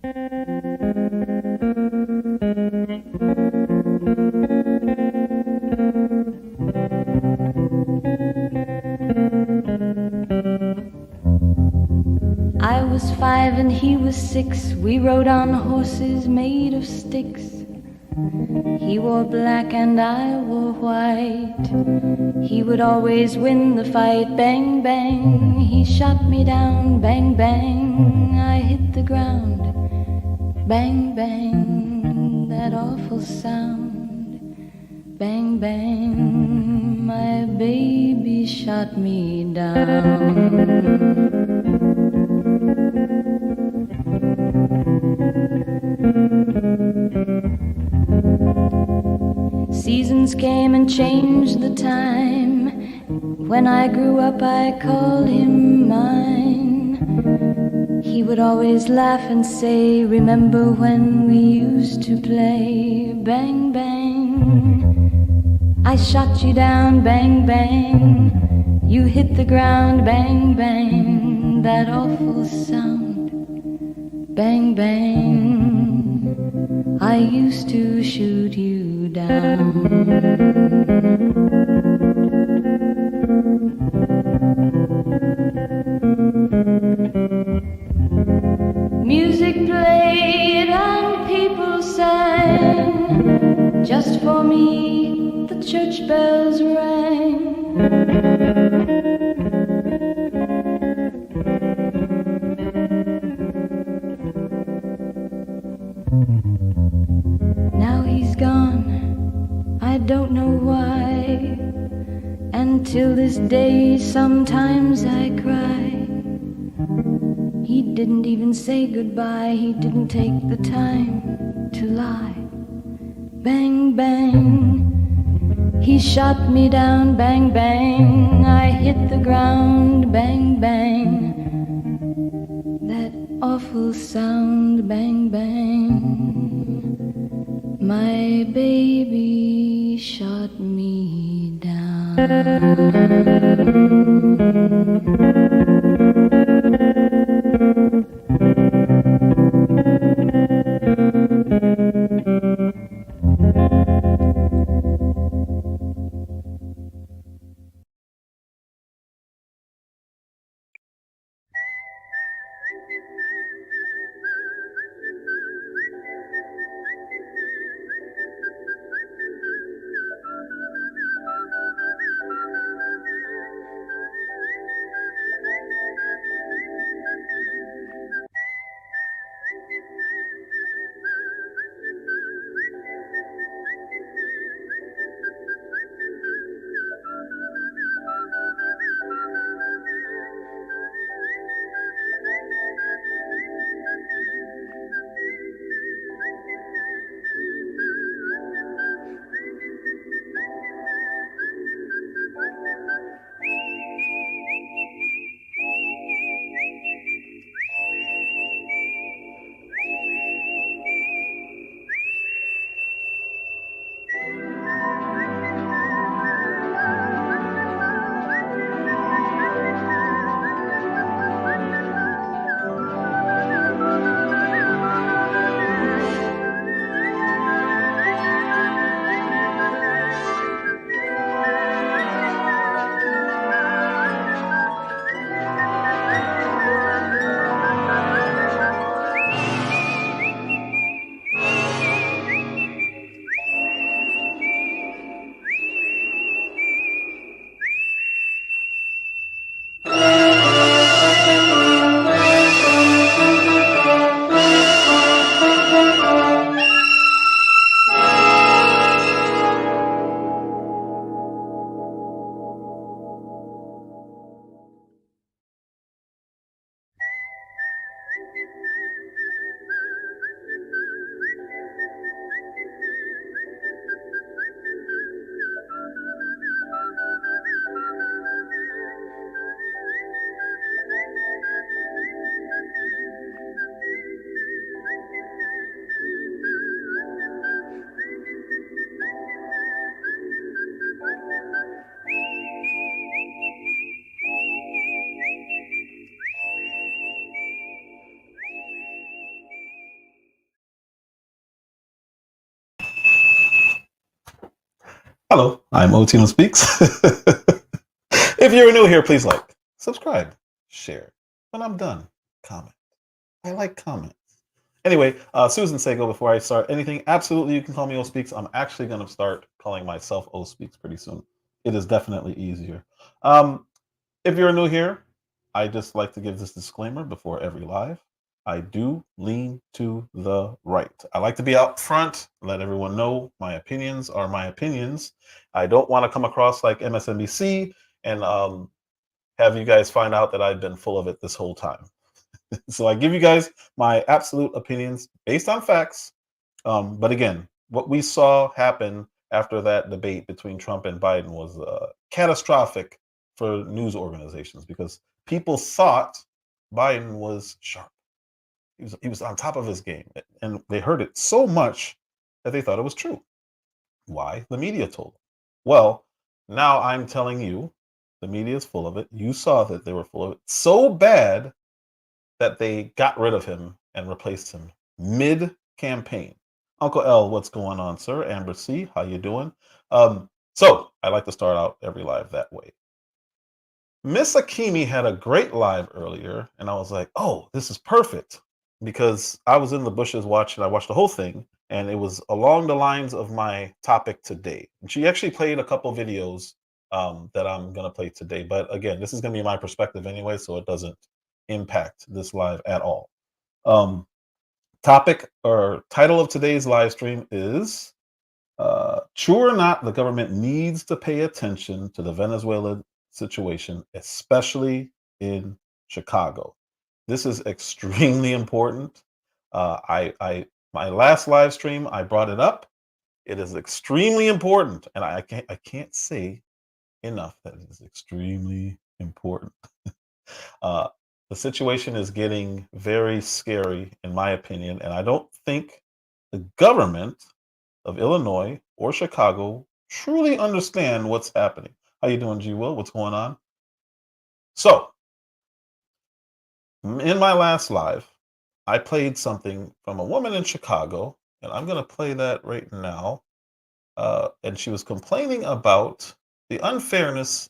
I was 5 and he was 6. We rode on horses made of sticks. He wore black and I wore white. He would always win the fight. Bang, bang, he shot me down. Bang, bang, I hit the ground. Bang, bang, that awful sound. Bang, bang, my baby shot me down. Seasons came and changed the time. When I grew up I called him mine. He would always laugh and say, remember when we used to play? Bang, bang, I shot you down. Bang, bang, you hit the ground. Bang, bang, that awful sound. Bang, bang, I used to shoot you down. Music played and people sang. Just for me the church bells rang. Now he's gone, I don't know why. And till this day sometimes I cry. He didn't even say goodbye. He didn't take the time to lie. Bang, bang, he shot me down. Bang, bang, I hit the ground. Bang, bang, that awful sound. Bang, bang, my baby shot me down. Hello, I'm Otino Speaks. If you're new here, please like, subscribe, share. When I'm done, comment. I like comments. Anyway, Susan Sago, before I start anything, absolutely you can call me O Speaks. I'm actually going to start calling myself O Speaks pretty soon. It is definitely easier. If you're new here, I just like to give this disclaimer before every live. I do lean to the right. I like to be out front, let everyone know my opinions are my opinions. I don't want to come across like MSNBC and have you guys find out that I've been full of it this whole time. So I give you guys my absolute opinions based on facts. But again, what we saw happen after that debate between Trump and Biden was catastrophic for news organizations because people thought Biden was sharp. He was on top of his game, and they heard it so much that they thought it was true. Why? The media told them. Well, now I'm telling you, the media is full of it. You saw that they were full of it so bad that they got rid of him and replaced him mid-campaign. Uncle L, what's going on, sir? Amber C, how you doing? So I like to start out every live that way. Miss Akimi had a great live earlier, and I was like, oh, this is perfect. Because I was in the bushes watching, I watched the whole thing, and it was along the lines of my topic today. And she actually played a couple videos that I'm going to play today. But again, this is going to be my perspective anyway, so it doesn't impact this live at all. Topic or title of today's live stream is true or not, the government needs to pay attention to the Venezuelan situation, especially in Chicago. This is extremely important. My last live stream, I brought it up. It is extremely important, and I can't say enough that it is extremely important. The situation is getting very scary, in my opinion, and I don't think the government of Illinois or Chicago truly understand what's happening. How you doing, G. Will? What's going on? So, in my last live, I played something from a woman in Chicago, and I'm going to play that right now. And she was complaining about the unfairness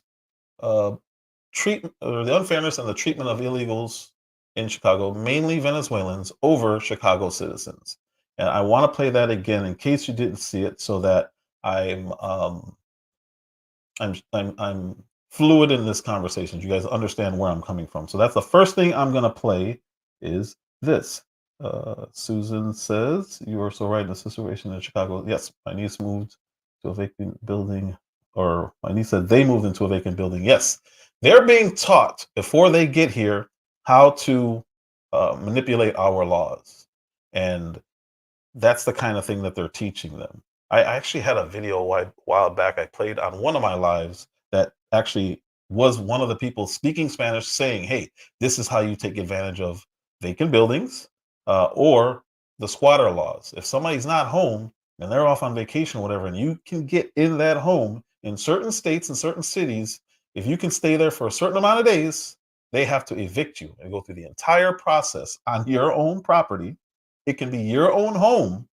treatment or the unfairness and the treatment of illegals in Chicago, mainly Venezuelans, over Chicago citizens. And I want to play that again in case you didn't see it, so that I'm fluid in this conversation. You guys understand where I'm coming from. So that's the first thing I'm going to play is this. Susan says, you are so right in the situation in Chicago. Yes, my niece moved to a vacant building, or my niece said they moved into a vacant building. Yes, they're being taught before they get here how to manipulate our laws. And that's the kind of thing that they're teaching them. I actually had a video a while back I played on one of my lives that actually was one of the people speaking Spanish saying, hey, this is how you take advantage of vacant buildings or the squatter laws. If somebody's not home and they're off on vacation or whatever, and you can get in that home in certain states and certain cities, if you can stay there for a certain amount of days, they have to evict you and go through the entire process on your own property. It can be your own home.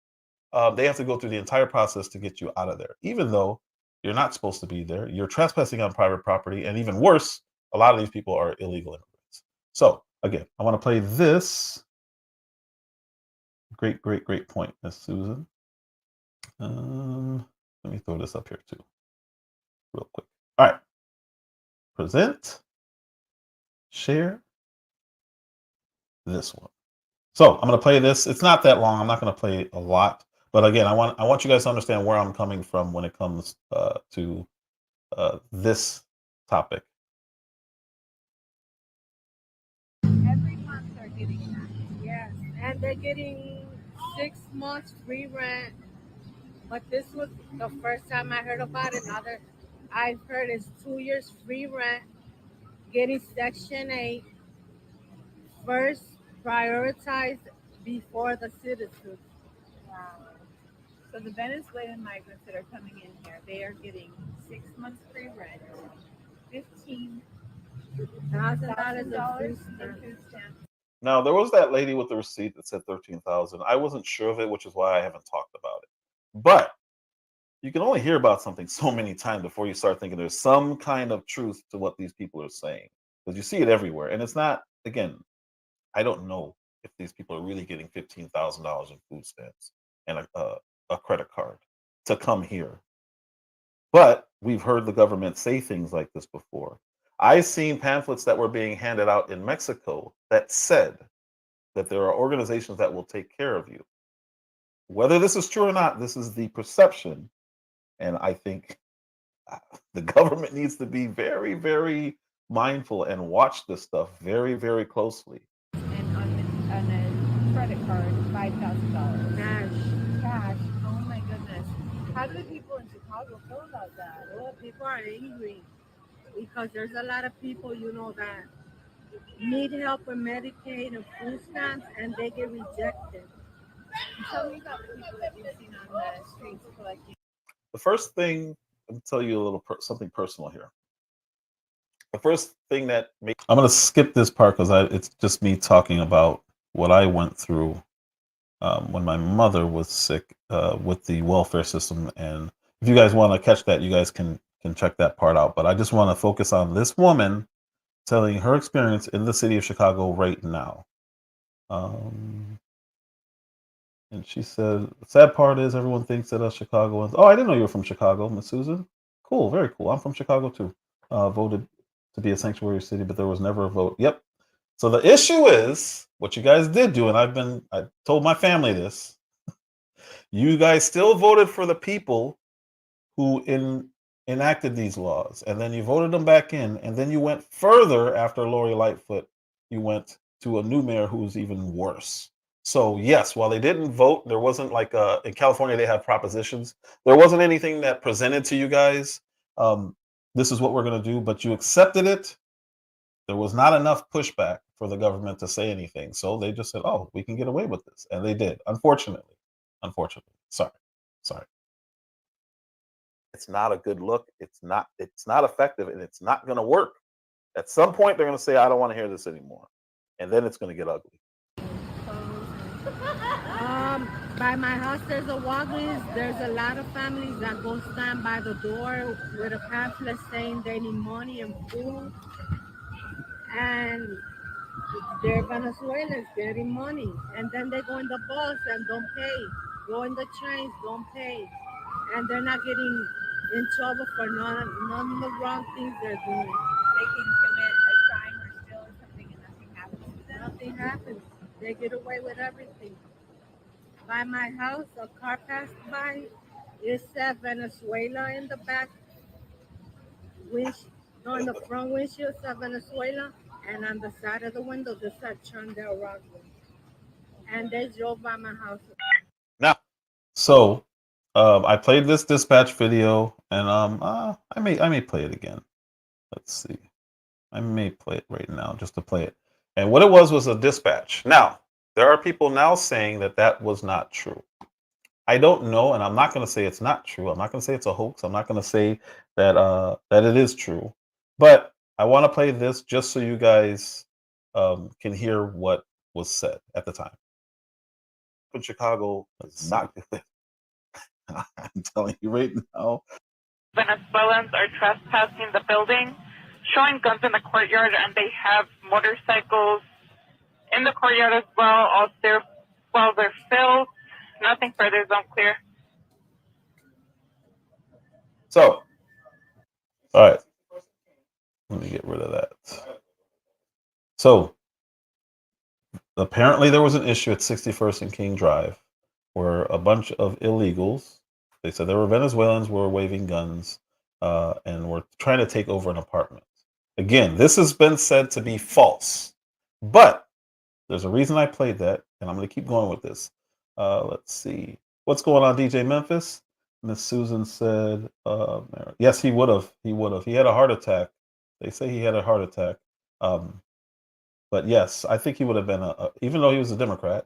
They have to go through the entire process to get you out of there, even though you're not supposed to be there. You're trespassing on private property. And even worse, a lot of these people are illegal immigrants. So, again, I want to play this. Great point, Miss Susan. Let me throw this up here too, real quick. All right. Present. Share. This one. So I'm going to play this. It's not that long. I'm not going to play a lot. But again, I want you guys to understand where I'm coming from when it comes to this topic. Every month they're getting that. Yes, and they're getting 6 months free rent. But this was the first time I heard about it. I've heard it's 2 years free rent, getting Section 8 first prioritized before the citizens. Wow. So the Venezuelan migrants that are coming in here, they are getting 6 months free rent, $15,000 $1,000 in food stamps. Now, there was that lady with the receipt that said 13,000. I wasn't sure of it, which is why I haven't talked about it. But you can only hear about something so many times before you start thinking there's some kind of truth to what these people are saying, because you see it everywhere. And it's not, again, I don't know if these people are really getting $15,000 in food stamps and a credit card to come here. But we've heard the government say things like this before. I've seen pamphlets that were being handed out in Mexico that said that there are organizations that will take care of you. Whether this is true or not, this is the perception. And I think the government needs to be very, very mindful and watch this stuff very, very closely. And on a credit card, $5,000. Cash. Oh my goodness. How do the people in Chicago feel about that? Well, people are angry because there's a lot of people, you know, that need help with Medicaid and food stamps, and they get rejected. Tell me about the people that you've seen on the streets collecting. The first thing, I'll tell you a little something personal here. The first thing that I'm going to skip this part because it's just me talking about what I went through when my mother was sick with the welfare system. And if you guys want to catch that, you guys can check that part out. But I just want to focus on this woman telling her experience in the city of Chicago right now. And she said, the sad part is everyone thinks that us Chicagoans. Oh, I didn't know you were from Chicago, Miss Susan. Cool, very cool. I'm from Chicago too. Voted to be a sanctuary city, but there was never a vote. Yep. So the issue is what you guys did do, and I told my family this. You guys still voted for the people who enacted these laws, and then you voted them back in, and then you went further after Lori Lightfoot. You went to a new mayor who's even worse. So yes, while they didn't vote, there wasn't like in California they have propositions. There wasn't anything that presented to you guys. This is what we're going to do, but you accepted it. There was not enough pushback for the government to say anything, so they just said, "Oh, we can get away with this," and they did. Unfortunately, sorry. It's not a good look. It's not effective, and it's not going to work. At some point, they're going to say, "I don't want to hear this anymore," and then it's going to get ugly. By my house, there's a Walgreens. There's a lot of families that go stand by the door with a pamphlet saying they need money and food. And they're Venezuelans getting money. And then they go in the bus and don't pay. Go in the trains, don't pay. And they're not getting in trouble for none of the wrong things they're doing. They can commit a crime or steal something and nothing happens to them. Nothing happens. They get away with everything. By my house, a car passed by. It said Venezuela in the back windshield, in the front windshield said Venezuela, and on the side of the window this said Chandel Rockland. And they drove by my house. Now, so I played this dispatch video, and I may play it again. Let's see. I may play it right now just to play it. And what it was a dispatch. Now, there are people now saying that was not true. I don't know, and I'm not going to say it's not true. I'm not going to say it's a hoax. I'm not going to say that it is true. But I want to play this just so you guys can hear what was said at the time. In Chicago is not good. I'm telling you right now. Venezuelans are trespassing the building, showing guns in the courtyard, and they have motorcycles in the courtyard as well. All their wells are filled. Nothing further is unclear. So, all right. Let me get rid of that. So, apparently there was an issue at 61st and King Drive where a bunch of illegals, they said there were Venezuelans who were waving guns and were trying to take over an apartment. Again, this has been said to be false, but there's a reason I played that, and I'm going to keep going with this. Let's see. What's going on, DJ Memphis? Miss Susan said, yes, he would have. He would have. He had a heart attack. They say he had a heart attack. But yes, I think he would have been even though he was a Democrat,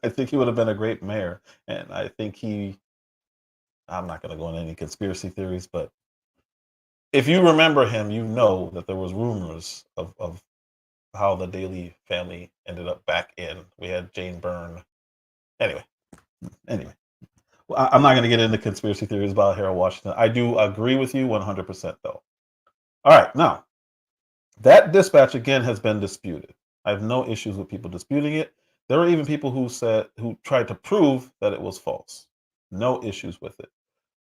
I think he would have been a great mayor. And I think I'm not going to go into any conspiracy theories, but if you remember him, you know that there was rumors of how the Daley family ended up back in. We had Jane Byrne. Anyway, I'm not going to get into conspiracy theories about Harold Washington. I do agree with you 100% though. All right, now that dispatch again has been disputed. I have no issues with people disputing it. There were even people who tried to prove that it was false. No issues with it.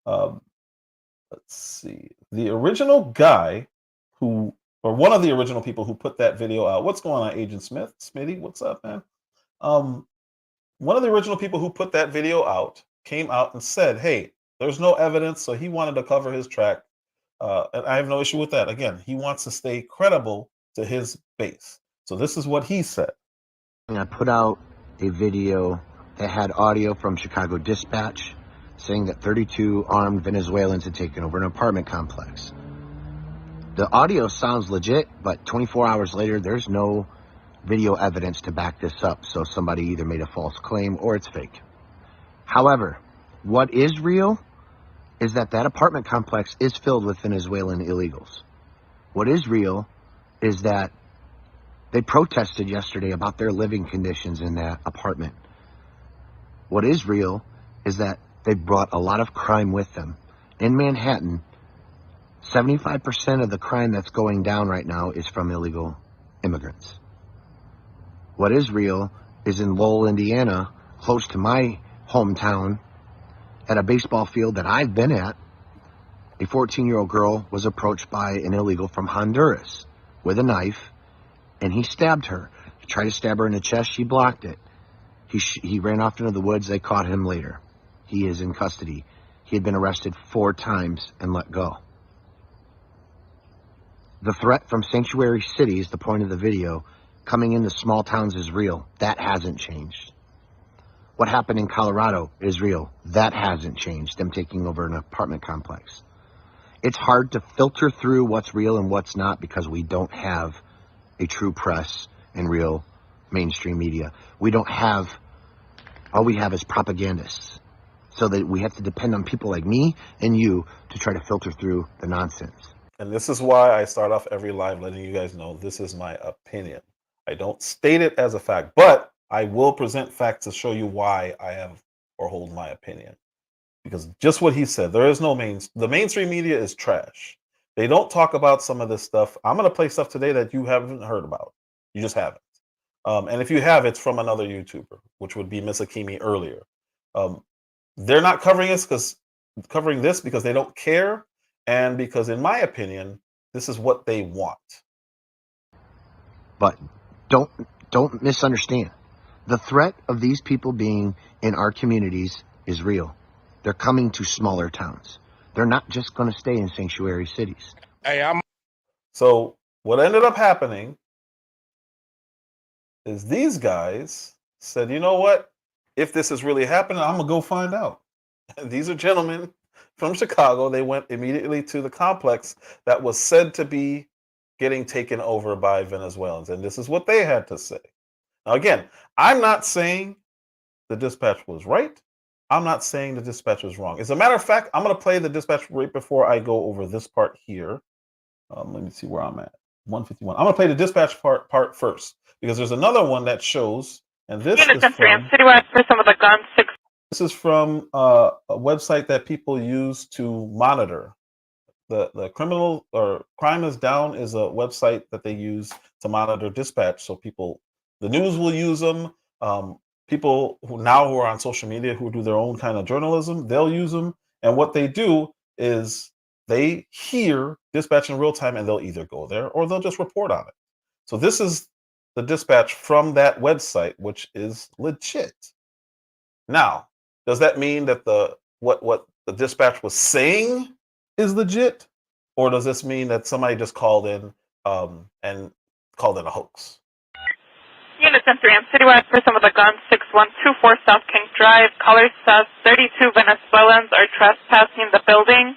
Let's see. The original guy or one of the original people who put that video out. What's going on, Agent Smith? Smitty, what's up, man? One of the original people who put that video out came out and said, hey, there's no evidence, so he wanted to cover his track. And I have no issue with that. Again, he wants to stay credible to his base. So this is what he said. I put out a video that had audio from Chicago Dispatch saying that 32 armed Venezuelans had taken over an apartment complex. The audio sounds legit, but 24 hours later, there's no video evidence to back this up. So somebody either made a false claim or it's fake. However, what is real is that apartment complex is filled with Venezuelan illegals. What is real is that they protested yesterday about their living conditions in that apartment. What is real is that they brought a lot of crime with them. In Manhattan, 75% of the crime that's going down right now is from illegal immigrants. What is real is in Lowell, Indiana, close to my hometown, at a baseball field that I've been at, a 14-year-old girl was approached by an illegal from Honduras with a knife, and he stabbed her. He tried to stab her in the chest. She blocked it. He ran off into the woods. They caught him later. He is in custody. He had been arrested 4 times and let go. The threat from sanctuary cities, the point of the video, coming into small towns is real. That hasn't changed. What happened in Colorado is real. That hasn't changed, them taking over an apartment complex. It's hard to filter through what's real and what's not because we don't have a true press and real mainstream media. All we have is propagandists. So that we have to depend on people like me and you to try to filter through the nonsense. And this is why I start off every live letting you guys know this is my opinion. I don't state it as a fact, but I will present facts to show you why I have or hold my opinion. Because just what he said, there is no the mainstream media is trash. They don't talk about some of this stuff. I'm going to play stuff today that you haven't heard about. You just haven't. And if you have, it's from another YouTuber, which would be Miss Akimi earlier. They're not covering this because they don't care, and because, in my opinion, this is what they want. But don't misunderstand. The threat of these people being in our communities is real. They're coming to smaller towns. They're not just going to stay in sanctuary cities. So what ended up happening is these guys said, you know what? If this is really happening, I'm going to go find out. And these are gentlemen from Chicago. They went immediately to the complex that was said to be getting taken over by Venezuelans. And this is what they had to say. Now, again, I'm not saying the dispatch was right. I'm not saying the dispatch was wrong. As a matter of fact, I'm going to play the dispatch right before I go over this part here. Let me see where I'm at. 151. I'm going to play the dispatch part first because there's another one that shows, and this is from Citywide for some of the guns. This is from a website that people use to monitor the criminal or crime is down is a website that they use to monitor dispatch. So the news will use them. People who are on social media who do their own kind of journalism, they'll use them. And what they do is they hear dispatch in real time and they'll either go there or they'll just report on it. So this is the dispatch from that website, which is legit. Now, does that mean that what the dispatch was saying is legit? Or does this mean that somebody just called in and called it a hoax? Unit 10-3, I'm Citywide for some of the guns. 6124 South King Drive. Caller says 32 Venezuelans are trespassing the building,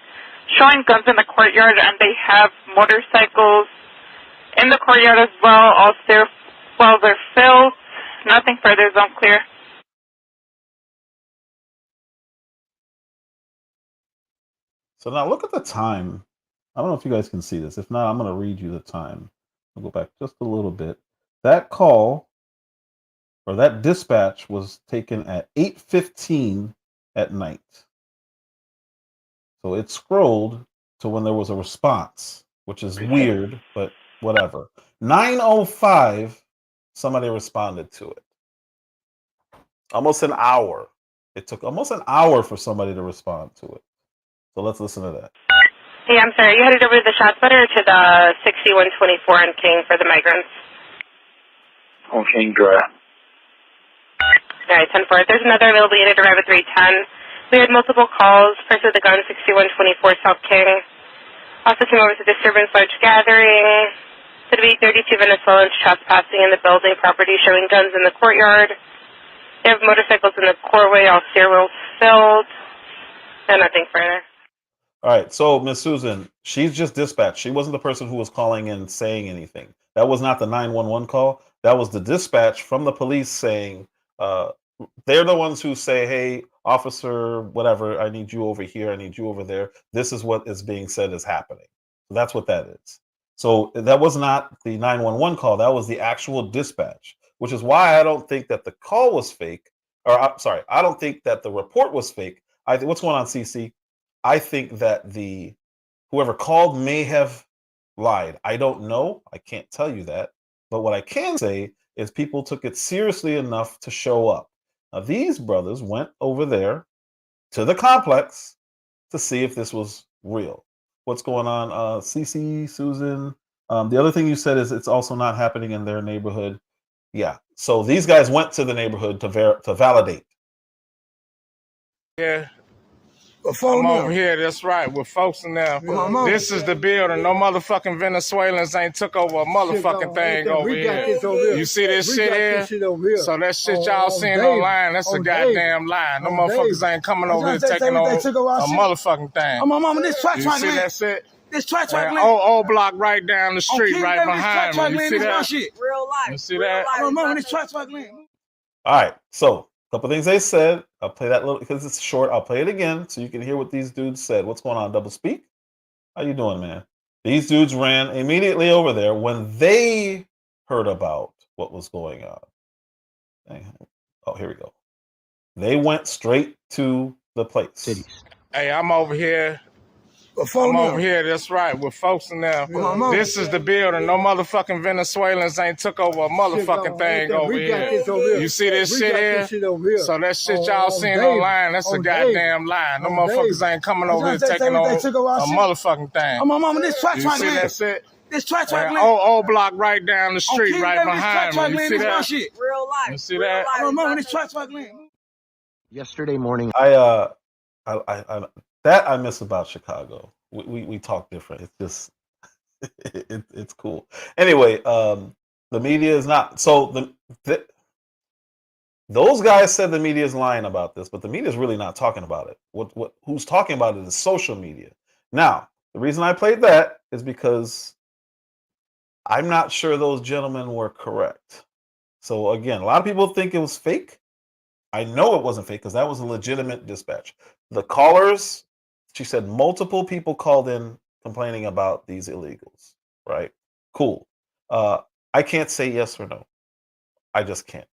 showing guns in the courtyard, and they have motorcycles in the courtyard as well. They're filled. Nothing further, zone clear. So now look at the time. I don't know if you guys can see this. If not, I'm going to read you the time. I'll go back just a little bit. That call or that dispatch was taken at 8:15 at night. So it scrolled to when there was a response, which is weird, but whatever. 9:05, somebody responded to it. Almost an hour. It took almost an hour for somebody to respond to it. So let's listen to that. Hey, I'm sorry. You headed over to the shot putter or to the 6124 on King for the migrants? On King Drive. All right, 10-4. If there's another available unit, arrive at 310. We had multiple calls. First with the gun, 6124 South King. Also came over to disturbance large gathering. Said to be 32 Venezuelans trespassing in the building property, showing guns in the courtyard. They have motorcycles in the courtway, all stairwells filled. And nothing further. All right, so Miss Susan, she's just dispatched. She wasn't the person who was calling in saying anything. That was not the 911 call. That was the dispatch from the police saying, they're the ones who say, hey, officer, whatever, I need you over here, I need you over there. This is what is being said is happening. So that's what that is. So that was not the 911 call. That was the actual dispatch, which is why I don't think that the call was fake. Or I'm sorry, I don't think that the report was fake. What's going on, CC? I think that whoever called may have lied. I don't know. I can't tell you that. But what I can say is people took it seriously enough to show up. Now, these brothers went over there to the complex to see if this was real. What's going on, CC, Susan? The other thing you said is it's also not happening in their neighborhood. Yeah. So these guys went to the neighborhood to validate. Yeah. I'm over here, that's right, with folks in there. This is the building. No motherfucking Venezuelans ain't took over a motherfucking thing over here. You see this shit here? So that shit y'all seen online, that's a goddamn lie. No motherfuckers ain't coming over here taking over a motherfucking thing. My mama, this track You track see land. that shit? This track track land. Old block right down the street, King right David, this behind track me. You land see is my that? shit. Real life. You see that? My mama, this track track land. All right. So a couple things they said. I'll play that little because it's short. I'll play it again so you can hear what these dudes said. What's going on, Double Speak? How you doing, man? These dudes ran immediately over there when they heard about what was going on. Oh, here we go. They went straight to the place. Cities. Hey, I'm over here. I'm over here, that's right, with folks in there. This is the building. No motherfucking Venezuelans ain't took over a motherfucking thing over here. You see this shit here? So that shit y'all seen online, that's a goddamn lie. No motherfuckers ain't coming over here taking over a motherfucking thing. My mama, this track You track see land. that shit? This track track land. Old block right down the street, King right David, this track behind track me. You land see is my that? shit. Real life. You see that? My mama, this track track land. Yesterday morning, I that I miss about Chicago. We talk different. It's just it's cool. Anyway, the media is not so those guys said the media is lying about this, but the media is really not talking about it. Who's talking about it is social media. Now, the reason I played that is because I'm not sure those gentlemen were correct. So again, a lot of people think it was fake. I know it wasn't fake because that was a legitimate dispatch. The callers, she said multiple people called in complaining about these illegals, right? Cool. I can't say yes or no. I just can't.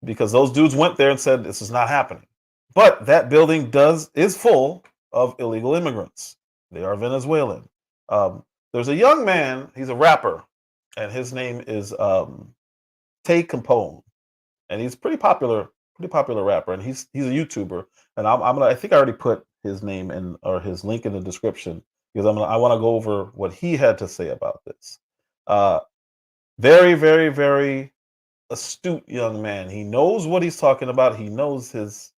Because those dudes went there and said this is not happening. But that building is full of illegal immigrants. They are Venezuelan. There's a young man, he's a rapper, and his name is Tay Capone. And he's pretty popular rapper, and he's a YouTuber. And I think I already put his name in or his link in the description because I want to go over what he had to say about this. Very, very, very astute young man. He knows what he's talking about. He knows his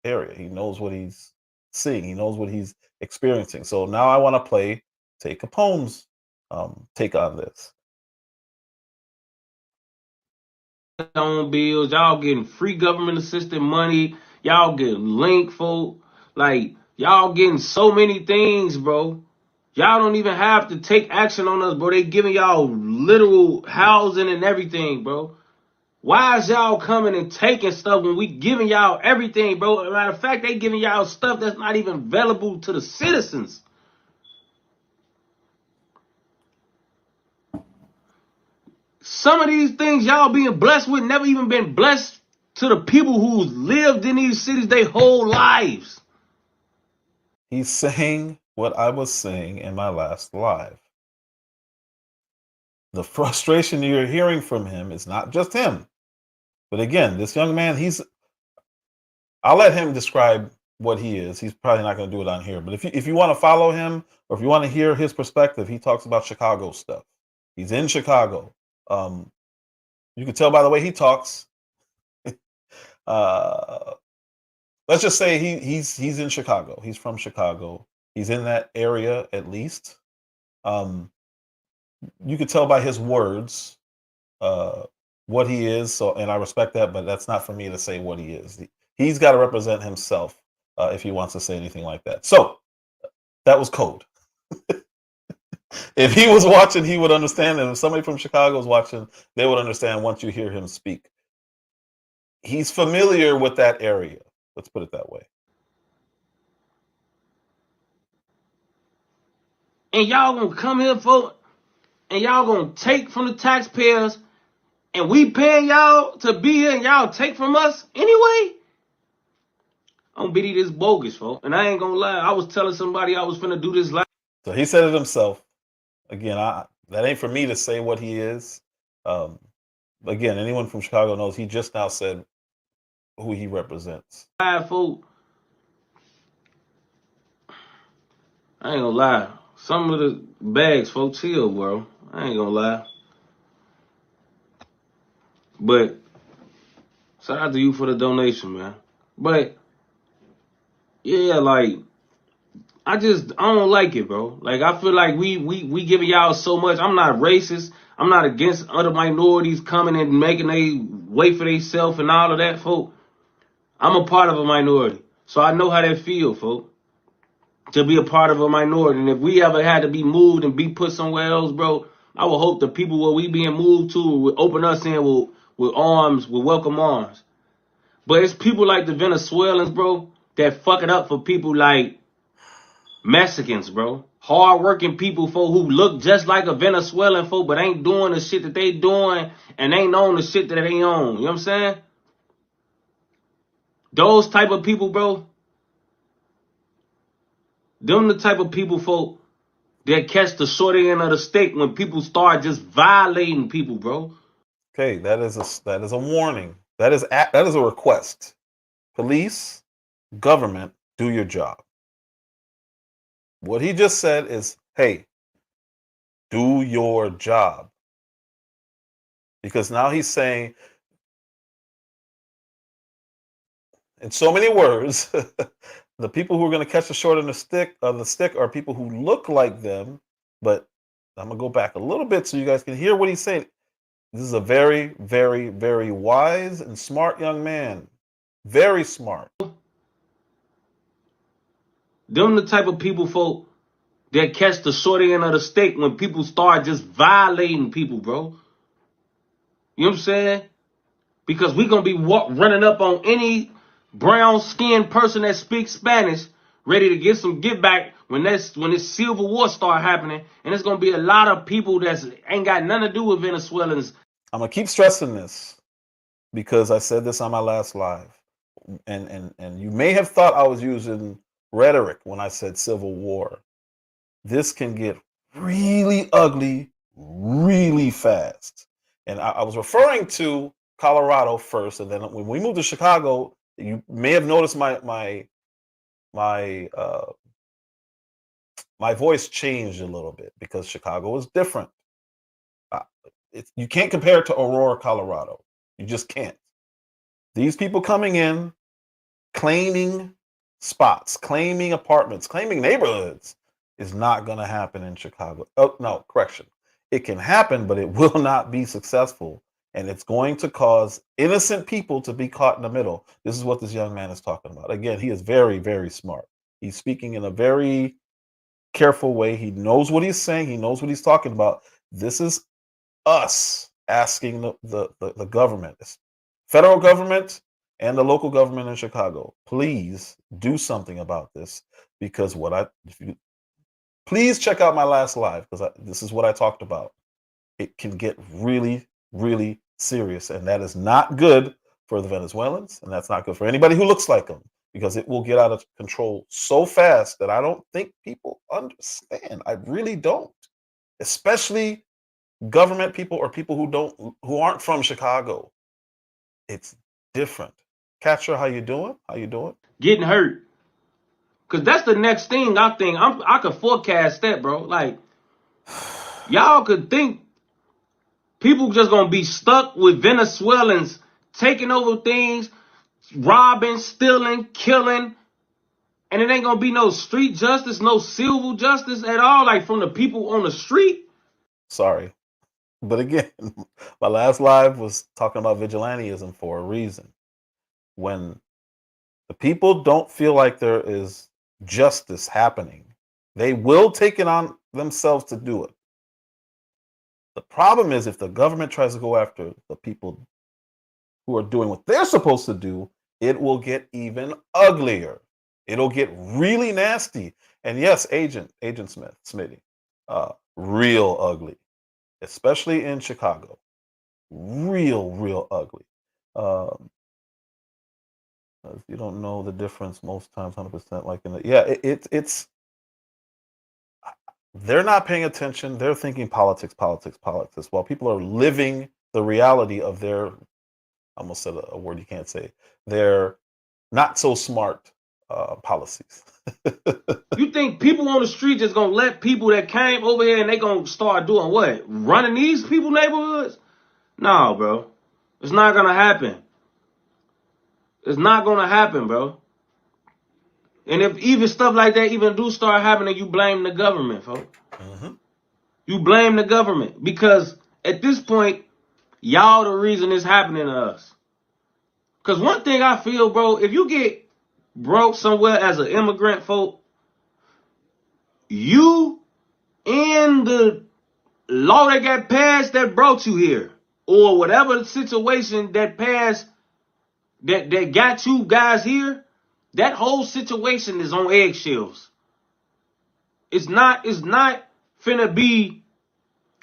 area. He knows what he's seeing. He knows what he's experiencing. So now I want to play Tay Capone's take on this. On bills, y'all getting free government assistance money, y'all getting link folk, like y'all getting so many things, bro. Y'all don't even have to take action on us, bro. They giving y'all literal housing and everything, bro. Why is y'all coming and taking stuff when we giving y'all everything, bro? Matter of fact, they giving y'all stuff that's not even available to the citizens. Some of these things y'all being blessed with never even been blessed to the people who lived in these cities their whole lives. He's saying what I was saying in my last live. The frustration you're hearing from him is not just him. But again, this young man, I'll let him describe what he is. He's probably not going to do it on here. But if you want to follow him, or if you want to hear his perspective, he talks about Chicago stuff. He's in Chicago. You can tell by the way he talks. Let's just say he's in Chicago. He's from Chicago. He's in that area at least. You could tell by his words what he is. So, and I respect that, but that's not for me to say what he is. He's got to represent himself if he wants to say anything like that. So that was code. If he was watching, he would understand. And if somebody from Chicago is watching, they would understand once you hear him speak. He's familiar with that area. Let's put it that way. And y'all gonna come here, folks, and y'all gonna take from the taxpayers, and we paying y'all to be here, and y'all take from us anyway? I'm BD this bogus, folks. And I ain't gonna lie, I was telling somebody I was finna do this live. So he said it himself. Again, that ain't for me to say what he is. Again, anyone from Chicago knows he just now said who he represents. Folks, I ain't gonna lie. Some of the bags, folks, chill, bro. I ain't gonna lie. But shout out to you for the donation, man. But yeah, like I don't like it, bro. Like I feel like we giving y'all so much. I'm not racist. I'm not against other minorities coming and making they way for themselves and all of that, folk. I'm a part of a minority, so I know how that feel, folk. To be a part of a minority, and if we ever had to be moved and be put somewhere else, bro, I would hope the people where we being moved to would open us in with arms, with welcome arms. But it's people like the Venezuelans, bro, that fuck it up for people like Mexicans, bro. Hard-working people, folk, who look just like a Venezuelan, folk, but ain't doing the shit that they doing and ain't on the shit that they own. You know what I'm saying? Those type of people, bro, them the type of people, folk, that catch the short end of the stick when people start just violating people, bro. Okay, that is a warning. That is a request. Police, government, do your job. What he just said is, hey, do your job. Because now he's saying, in so many words, the people who are going to catch the short end of the stick are people who look like them. But I'm going to go back a little bit so you guys can hear what he's saying. This is a very, very, very wise and smart young man. Very smart. Them the type of people, folk, that catch the short end of the stick when people start just violating people, bro. You know what I'm saying? Because we going to be running up on any brown-skinned person that speaks Spanish, ready to get some get back when this Civil War start happening. And it's going to be a lot of people that ain't got nothing to do with Venezuelans. I'm going to keep stressing this because I said this on my last live. And you may have thought I was using rhetoric when I said Civil War. This can get really ugly really fast. And I was referring to Colorado first, and then when we moved to Chicago, you may have noticed my voice changed a little bit because Chicago is different. You can't compare it to Aurora, Colorado. You just can't. These people coming in, claiming spots, claiming apartments, claiming neighborhoods is not going to happen in Chicago. Oh, no, correction. It can happen, but it will not be successful. And it's going to cause innocent people to be caught in the middle. This is what this young man is talking about. Again, he is very, very smart. He's speaking in a very careful way. He knows what he's saying. He knows what he's talking about. This is us asking the government, federal government and the local government in Chicago, please do something about this. Because please check out my last live, because this is what I talked about. It can get really, really serious, and that is not good for the Venezuelans, and that's not good for anybody who looks like them, because it will get out of control so fast that I don't think people understand. I really don't, especially government people or people who aren't from Chicago. It's different. Catcher, how you doing? How you doing? Getting hurt. Cause that's the next thing I think. I could forecast that, bro. Like, y'all could think people just gonna be stuck with Venezuelans taking over things, robbing, stealing, killing, and it ain't gonna be no street justice, no civil justice at all, like from the people on the street. Sorry. But again, my last live was talking about vigilantism for a reason. When the people don't feel like there is justice happening, they will take it on themselves to do it. The problem is if the government tries to go after the people who are doing what they're supposed to do, it will get even uglier. It'll get really nasty. And yes, Agent Smitty, real ugly, especially in Chicago. Real ugly. If you don't know the difference, most times 100% like in the, yeah, it's they're not paying attention. They're thinking politics. While people are living the reality of their, I almost said a word you can't say, their not so smart policies. You think people on the street just gonna let people that came over here and they gonna start doing what? Running these people neighborhoods? No, bro. It's not gonna happen. It's not gonna happen, bro. And if even stuff like that even do start happening, you blame the government, folks. Mm-hmm. You blame the government because at this point, y'all the reason it's happening to us. Because one thing I feel, bro, if you get broke somewhere as an immigrant, folk, you and the law that got passed that brought you here, or whatever the situation that passed that got you guys here, that whole situation is on eggshells. It's not finna be,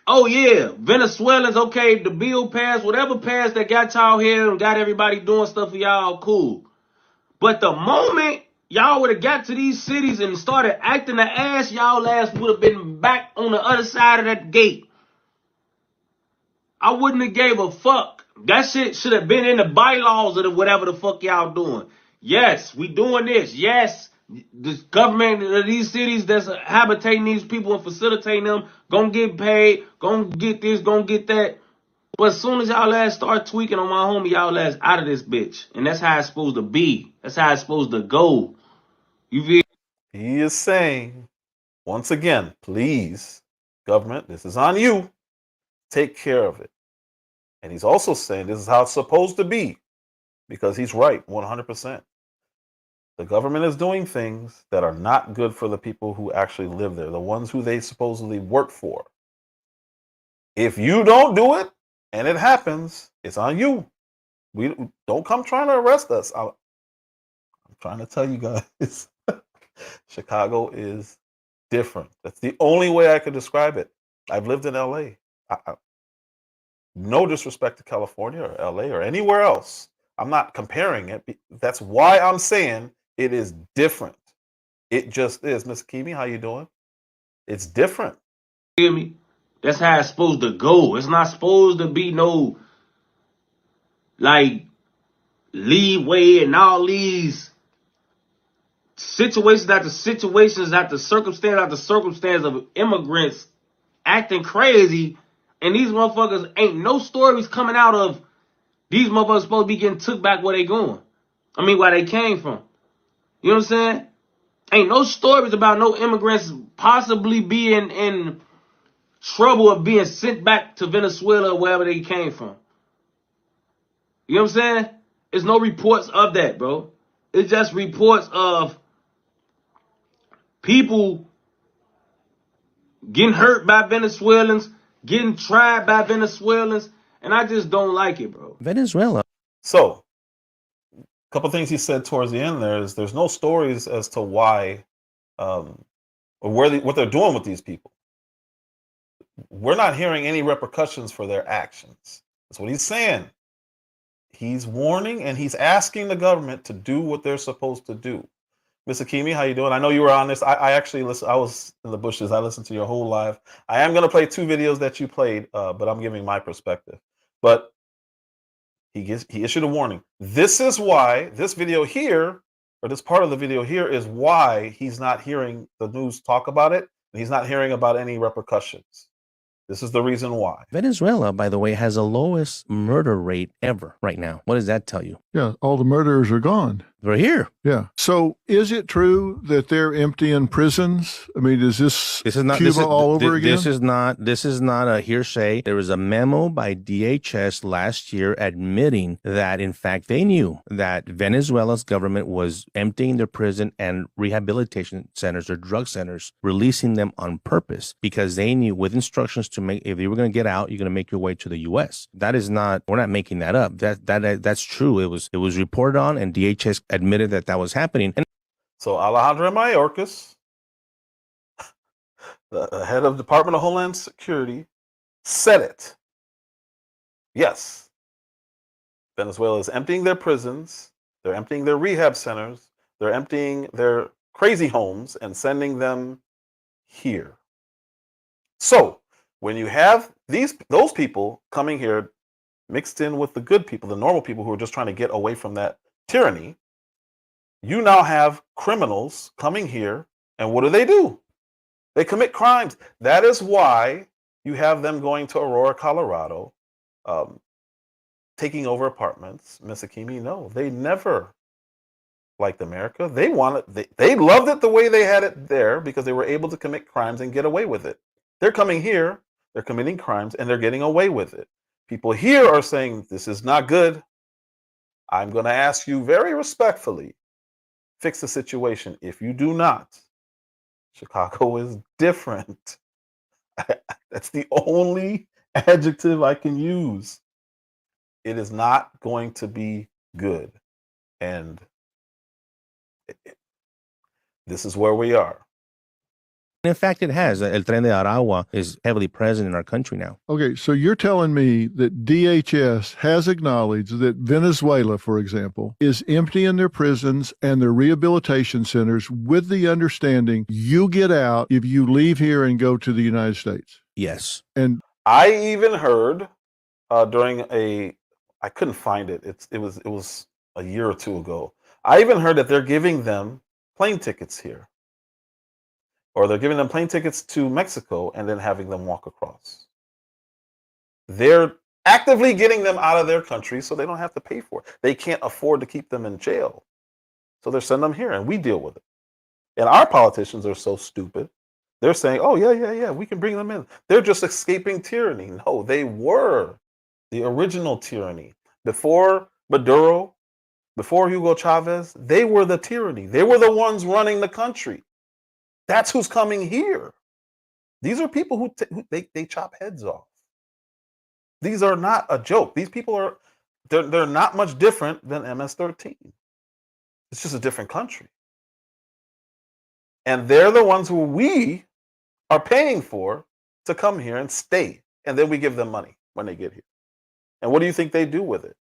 oh yeah, Venezuelans, okay, the bill passed, whatever passed that got y'all here and got everybody doing stuff for y'all, cool. But the moment y'all would have got to these cities and started acting the ass, y'all ass would have been back on the other side of that gate. I wouldn't have gave a fuck. That shit should have been in the bylaws of whatever the fuck y'all doing. Yes, we doing this. Yes, the government of these cities that's habitating these people and facilitating them gonna get paid, gonna get this, gonna get that. But as soon as y'all ass start tweaking on my homie, y'all ass out of this bitch. And that's how it's supposed to be. That's how it's supposed to go. You feel? He is saying, once again, please, government, this is on you. Take care of it. And he's also saying this is how it's supposed to be, because he's right 100%. The government is doing things that are not good for the people who actually live there, the ones who they supposedly work for. If you don't do it and it happens, it's on you. We don't come trying to arrest us. I'm trying to tell you guys, Chicago is different. That's the only way I could describe it. I've lived in LA. No disrespect to California or LA or anywhere else. I'm not comparing it. That's why I'm saying it is different. It just is. Miss Kimi, how you doing? It's different. Hear me? That's how it's supposed to go. It's not supposed to be no like leeway and all these situations after situations after circumstance of immigrants acting crazy, and these motherfuckers ain't no stories coming out of these motherfuckers supposed to be getting took back where they going. I mean, where they came from. You know what I'm saying? Ain't no stories about no immigrants possibly being in trouble of being sent back to Venezuela or wherever they came from. You know what I'm saying? There's no reports of that, bro. It's just reports of people getting hurt by Venezuelans, getting tried by Venezuelans, and I just don't like it, bro. Venezuela. So, a couple things he said towards the end there is there's no stories as to why or what they're doing with these people. We're not hearing any repercussions for their actions. That's what he's saying. He's warning and he's asking the government to do what they're supposed to do. Miss Akimi, how you doing? I know you were on this. I actually listened. I was in the bushes. I listened to your whole live. I am going to play 2 videos that you played, but I'm giving my perspective. But he issued a warning. This is why this video here, or this part of the video here, is why he's not hearing the news talk about it. And he's not hearing about any repercussions. This is the reason why. Venezuela, by the way, has the lowest murder rate ever right now. What does that tell you? Yeah, all the murderers are gone. They're here. Yeah. So is it true that they're emptying prisons? I mean, is this not Cuba all over again? This is not a hearsay. There was a memo by DHS last year admitting that, in fact, they knew that Venezuela's government was emptying their prison and rehabilitation centers or drug centers, releasing them on purpose because they knew with instructions to make, if you were going to get out, you're going to make your way to the U.S. That is not, we're not making that up. That's true. It was reported on, and DHS admitted that was happening. So Alejandro Mayorkas, the head of Department of Homeland Security, said it. Yes, Venezuela is emptying their prisons, they're emptying their rehab centers, they're emptying their crazy homes and sending them here. So when you have those people coming here mixed in with the good people, the normal people who are just trying to get away from that tyranny, you now have criminals coming here, and what do? They commit crimes. That is why you have them going to Aurora, Colorado, taking over apartments. Miss Akimi, no, they never liked America. They loved it the way they had it there because they were able to commit crimes and get away with it. They're coming here, they're committing crimes, and they're getting away with it. People here are saying, this is not good. I'm going to ask you very respectfully, fix the situation. If you do not, Chicago is different. That's the only adjective I can use. It is not going to be good. And this is where we are. In fact, it has. El Tren de Aragua is heavily present in our country now. Okay, so you're telling me that DHS has acknowledged that Venezuela, for example, is emptying their prisons and their rehabilitation centers with the understanding you get out if you leave here and go to the United States? Yes. And I even heard during I couldn't find it. It was a year or 2 ago. I even heard that they're giving them plane tickets here. Or they're giving them plane tickets to Mexico and then having them walk across. They're actively getting them out of their country so they don't have to pay for it. They can't afford to keep them in jail. So they're sending them here and we deal with it. And our politicians are so stupid. They're saying, oh, yeah, we can bring them in. They're just escaping tyranny. No, they were the original tyranny. Before Maduro, before Hugo Chavez, they were the tyranny. They were the ones running the country. That's who's coming here. These are people who they chop heads off. These are not a joke. These people they're not much different than MS-13. It's just a different country. And they're the ones who we are paying for to come here and stay. And then we give them money when they get here. And what do you think they do with it?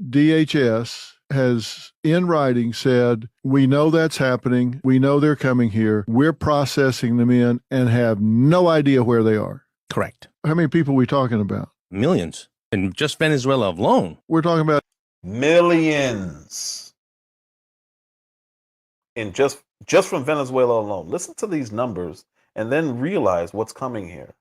DHS has in writing said, we know that's happening. We know they're coming here. We're processing them in and have no idea where they are. Correct. How many people are we talking about? Millions. And just Venezuela alone. We're talking about millions. And just from Venezuela alone. Listen to these numbers and then realize what's coming here.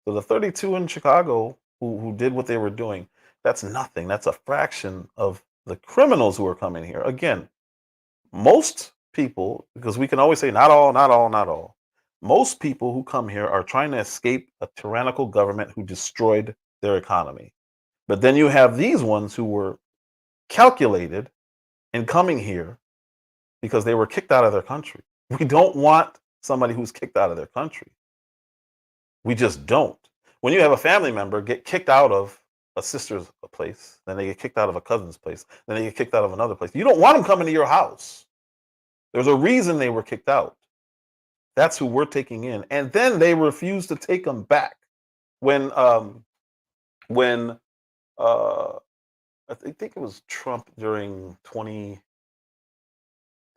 So the 32 in Chicago who did what they were doing, that's nothing. That's a fraction of the criminals who are coming here. Again, most people, because we can always say not all. Most people who come here are trying to escape a tyrannical government who destroyed their economy. But then you have these ones who were calculated in coming here because they were kicked out of their country. We don't want somebody who's kicked out of their country. We just don't. When you have a family member get kicked out of a sister's place, then they get kicked out of a cousin's place, then they get kicked out of another place. You don't want them coming to your house. There's a reason they were kicked out. That's who we're taking in. And then they refuse to take them back. When I think it was Trump during the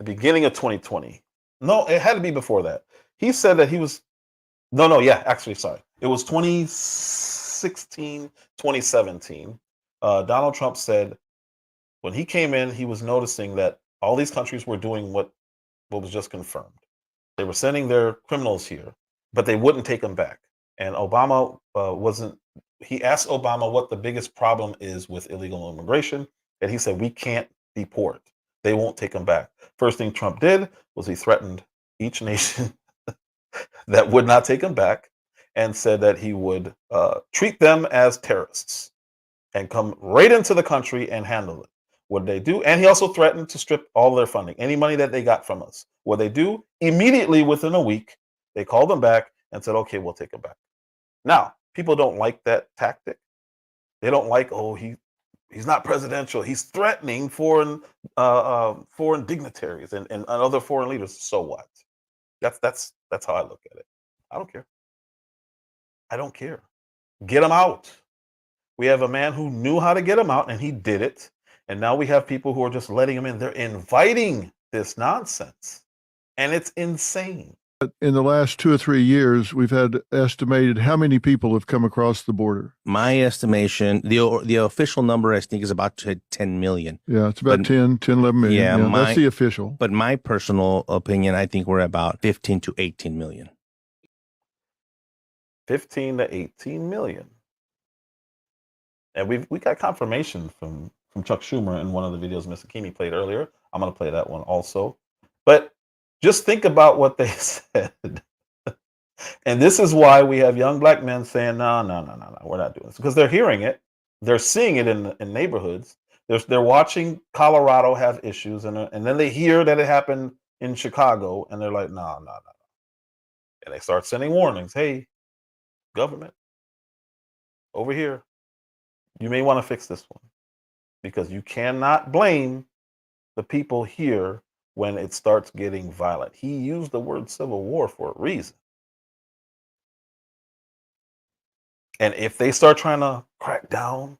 beginning of 2020. No, it had to be before that. He said that he was actually, sorry. It was 2016, 2017. Donald Trump said when he came in, he was noticing that all these countries were doing what was just confirmed. They were sending their criminals here, but they wouldn't take them back. And Obama he asked Obama what the biggest problem is with illegal immigration. And he said, we can't deport. They won't take them back. First thing Trump did was he threatened each nation that would not take them back and said that he would treat them as terrorists and come right into the country and handle it. What they do, and he also threatened to strip all their funding, any money that they got from us. What they do, immediately within a week, they called them back and said, okay, we'll take them back. Now, people don't like that tactic. They don't like, he's not presidential. He's threatening foreign dignitaries and other foreign leaders. So what? That's how I look at it. I don't care. I don't care. Get them out. We have a man who knew how to get them out, and he did it. And now we have people who are just letting them in. They're inviting this nonsense, and it's insane. In the last 2 or 3 years, we've had estimated how many people have come across the border. My estimation, the official number, I think, is about 10 million. Yeah, it's about 10, 11 million. Yeah, that's the official. But my personal opinion, I think we're about 15 to 18 million. 15 to 18 million. And we got confirmation from Chuck Schumer in one of the videos Mr. Keeney played earlier. I'm going to play that one also. But just think about what they said. And this is why we have young black men saying, no, we're not doing this. Because they're hearing it. They're seeing it in neighborhoods. They're watching Colorado have issues. And then they hear that it happened in Chicago. And they're like, no. And they start sending warnings. Hey, government, over here, you may want to fix this one. Because you cannot blame the people here when it starts getting violent. He used the word civil war for a reason. And if they start trying to crack down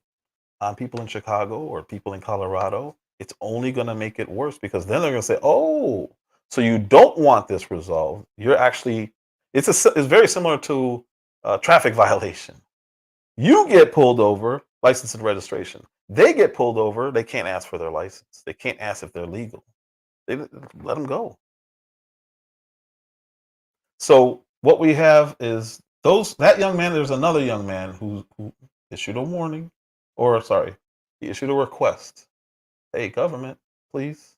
on people in Chicago or people in Colorado, it's only going to make it worse, because then they're going to say, oh, so you don't want this resolved. You're actually, it's very similar to a traffic violation. You get pulled over, license and registration. They get pulled over. They can't ask for their license. They can't ask if they're legal. They let them go. So what we have is that young man. There's another young man who issued a warning, he issued a request. Hey, government, please,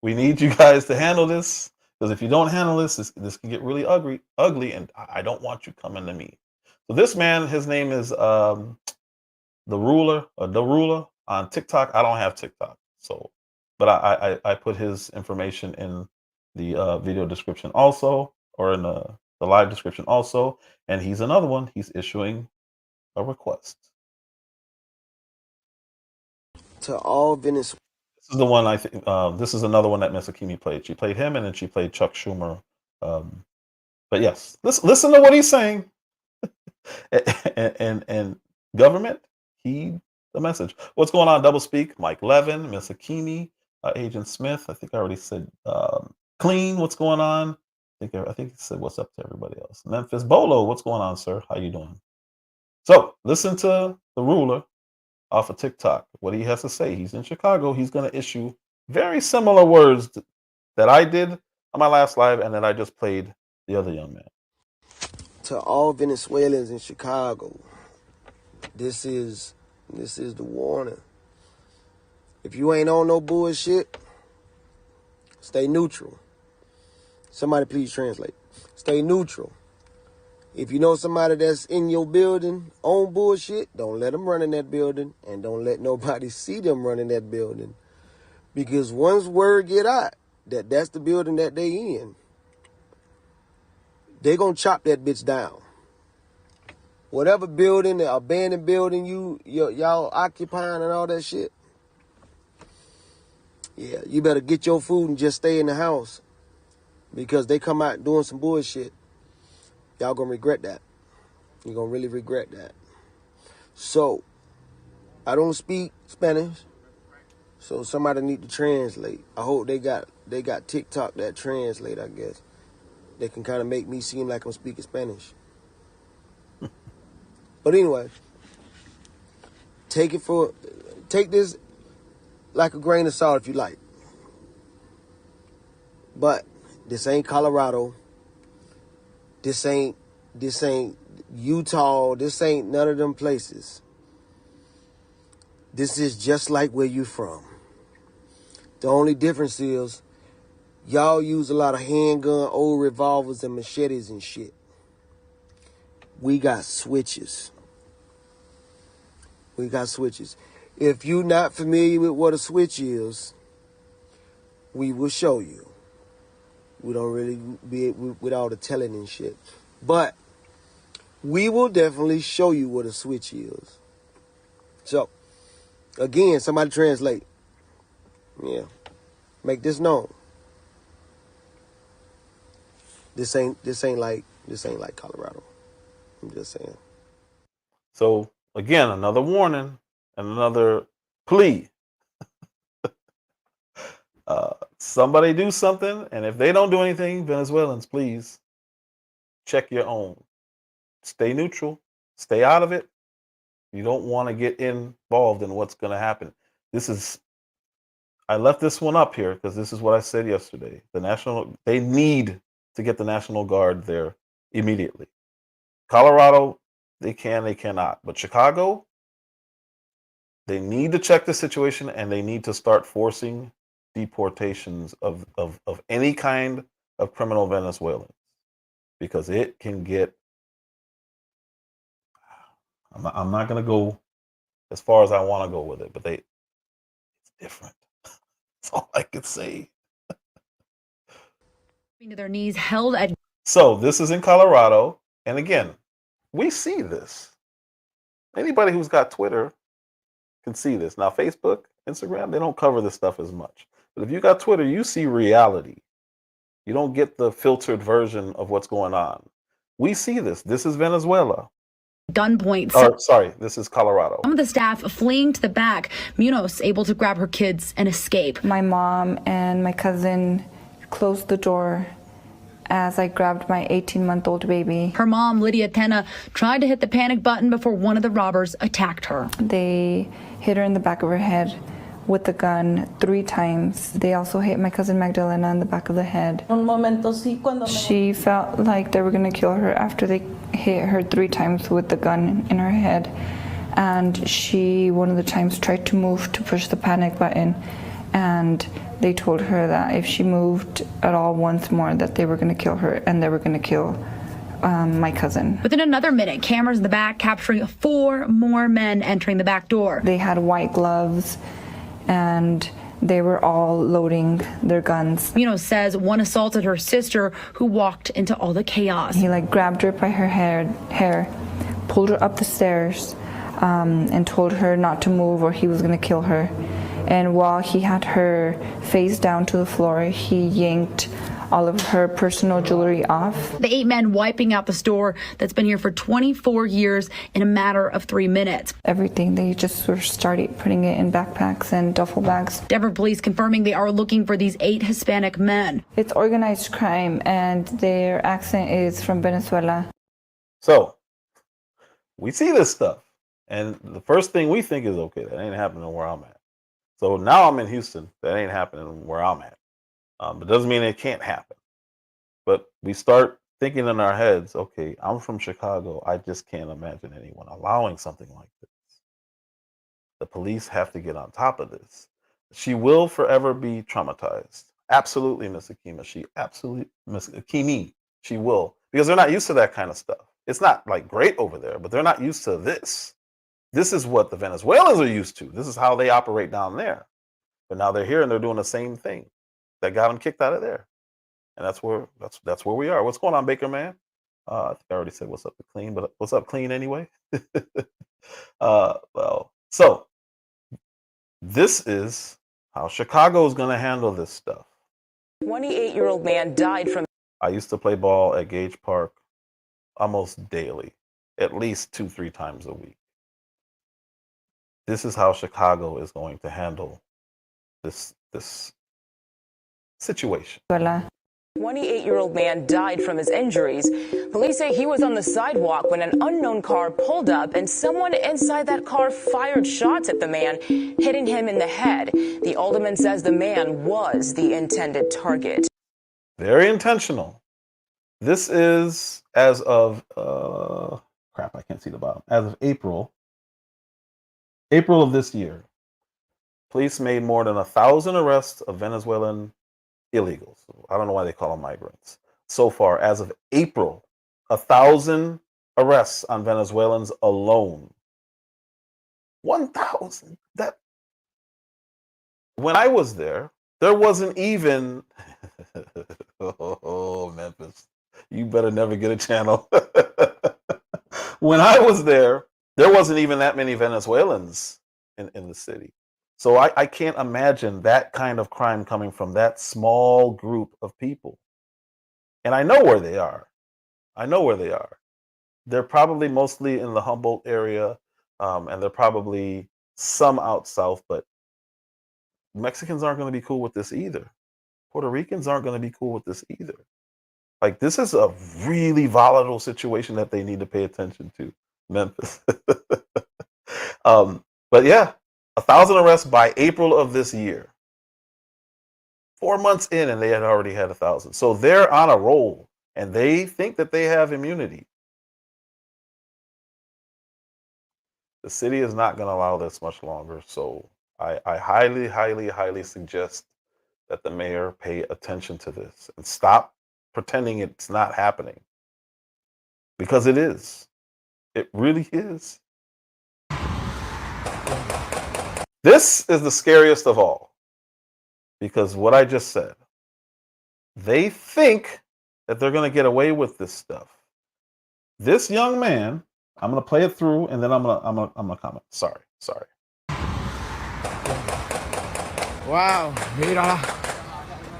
we need you guys to handle this, because if you don't handle this can get really ugly, and I don't want you coming to me. So this man, his name is the ruler on TikTok. I don't have TikTok, but I put his information in the video description also, or in the live description also. And he's another one. He's issuing a request. To all Venezuelans. This is the one I think. This is another one that Miss Akimi played. She played him, and then she played Chuck Schumer. But yes, listen to what he's saying. and government, heed the message. What's going on? Double Speak, Mike Levin, Miss Akimi, Agent Smith. I think I already said Clean. What's going on? I think he said what's up to everybody else. Memphis Bolo, what's going on, sir? How you doing? So listen to the ruler off of TikTok. What he has to say. He's in Chicago. He's going to issue very similar words that I did on my last live, and that I just played the other young man. To all Venezuelans in Chicago, this is the warning. If you ain't on no bullshit, stay neutral. Somebody please translate. Stay neutral. If you know somebody that's in your building on bullshit, don't let them run in that building, and don't let nobody see them run in that building. Because once word get out that that's the building that they in, they gonna chop that bitch down. Whatever building, the abandoned building y'all occupying and all that shit, yeah, you better get your food and just stay in the house. Because they come out doing some bullshit. Y'all gonna regret that. You're gonna really regret that. So, I don't speak Spanish, so somebody need to translate. I hope they got TikTok that translate, I guess. They can kind of make me seem like I'm speaking Spanish. But anyway, take this like a grain of salt if you like. But this ain't Colorado. This ain't Utah. This ain't none of them places. This is just like where you from. The only difference is y'all use a lot of handgun, old revolvers, and machetes and shit. We got switches. If you're not familiar with what a switch is, we will show you. We don't really be with all the telling and shit. But we will definitely show you what a switch is. So, again, somebody translate. Yeah. Make this known. This ain't like Colorado. I'm just saying. So again, another warning and another plea. Somebody do something, and if they don't do anything, Venezuelans, please check your own. Stay neutral. Stay out of it. You don't want to get involved in what's going to happen. I left this one up here because this is what I said yesterday. They need to get the National Guard there immediately. Colorado, they cannot. But Chicago, they need to check the situation, and they need to start forcing deportations of any kind of criminal Venezuelans, because it can get. I'm not going to go as far as I want to go with it, but it's different. That's all I can say. To their knees, held at. So this is in Colorado, and again, we see this. Anybody who's got Twitter can see this. Now, Facebook, Instagram, they don't cover this stuff as much. But if you got Twitter, you see reality. You don't get the filtered version of what's going on. We see this. This is Venezuela. Gunpoint. Sorry, this is Colorado. Some of the staff fleeing to the back. Munoz able to grab her kids and escape. My mom and my cousin closed the door as I grabbed my 18-month-old baby. Her mom, Lydia Tena, tried to hit the panic button before one of the robbers attacked her. They hit her in the back of her head with the gun 3 times. They also hit my cousin Magdalena in the back of the head. She felt like they were going to kill her after they hit her 3 times with the gun in her head. And she, one of the times, tried to move to push the panic button. And they told her that if she moved at all once more, that they were going to kill her and they were going to kill my cousin. Within another minute, cameras in the back capturing 4 more men entering the back door. They had white gloves and they were all loading their guns. Munoz says one assaulted her sister, who walked into all the chaos. He grabbed her by her hair, pulled her up the stairs, and told her not to move or he was going to kill her. And while he had her face down to the floor, he yanked all of her personal jewelry off. The 8 men wiping out the store that's been here for 24 years in a matter of 3 minutes. Everything, they just sort of started putting it in backpacks and duffel bags. Denver police confirming they are looking for these 8 Hispanic men. It's organized crime and their accent is from Venezuela. So we see this stuff, and the first thing we think is, okay, that ain't happening where I'm at. So now I'm in Houston. That ain't happening where I'm at. It doesn't mean it can't happen. But we start thinking in our heads, okay, I'm from Chicago. I just can't imagine anyone allowing something like this. The police have to get on top of this. She will forever be traumatized. Absolutely, Miss Akima. Miss Akimi, she will. Because they're not used to that kind of stuff. It's not like great over there, but they're not used to this. This is what the Venezuelans are used to. This is how they operate down there. But now they're here and they're doing the same thing that got them kicked out of there. And that's where we are. What's going on, Baker Man? I think I already said what's up to Clean, but what's up, Clean, anyway? So this is how Chicago is going to handle this stuff. 28-year-old man died from. I used to play ball at Gage Park almost daily, at least 2-3 times a week. this is how Chicago is going to handle this situation. 28-year-old man died from his injuries. Police say he was on the sidewalk when an unknown car pulled up and someone inside that car fired shots at the man, hitting him in the head. The alderman says the man was the intended target. Very intentional. This is as of, crap, I can't see the bottom. As of April of this year, police made more than 1,000 arrests of Venezuelan illegals. I don't know why they call them migrants. So far, as of April, 1,000 arrests on Venezuelans alone. 1,000. That when I was there wasn't even. Oh, Memphis, you better never get a channel. When I was there wasn't even that many Venezuelans in the city. So I can't imagine that kind of crime coming from that small group of people. And I know where they are. They're probably mostly in the Humboldt area, and they're probably some out south, but Mexicans aren't going to be cool with this either. Puerto Ricans aren't going to be cool with this either. Like, this is a really volatile situation that they need to pay attention to, Memphis. But yeah, 1,000 arrests by April of this year. 4 months in, and they had already had 1,000. So they're on a roll, and they think that they have immunity. The city is not going to allow this much longer. So I highly, highly, highly suggest that the mayor pay attention to this and stop pretending it's not happening. Because it is. It really is. This is the scariest of all. Because what I just said, they think that they're going to get away with this stuff. This young man, I'm going to play it through and then I'm going to comment. Sorry. Wow, mírala.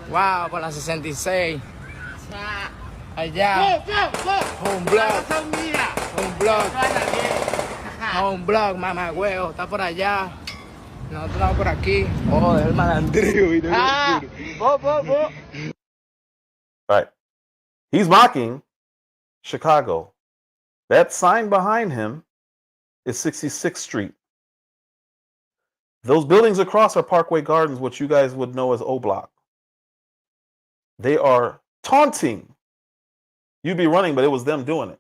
Wow, por la 66. Allá. Home blog, mamá huevo, está por allá. Nosotros estamos por aquí. Oh, el malandrío. Right. He's mocking Chicago. That sign behind him is 66th Street. Those buildings across are Parkway Gardens, which you guys would know as O Block. They are taunting. You'd be running, but it was them doing it.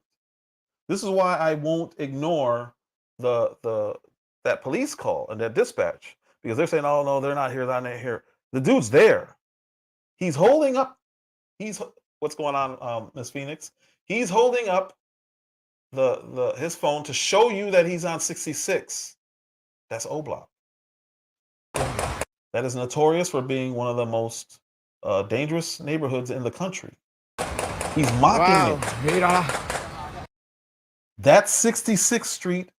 This is why I won't ignore that police call and that dispatch, because they're saying, "Oh no, they're not here. They're not here." The dude's there. He's holding up. What's going on, Miss Phoenix? He's holding up his phone to show you that he's on 66. That's O Block. That is notorious for being one of the most dangerous neighborhoods in the country. He's mocking it. Mírala. That's 66th Street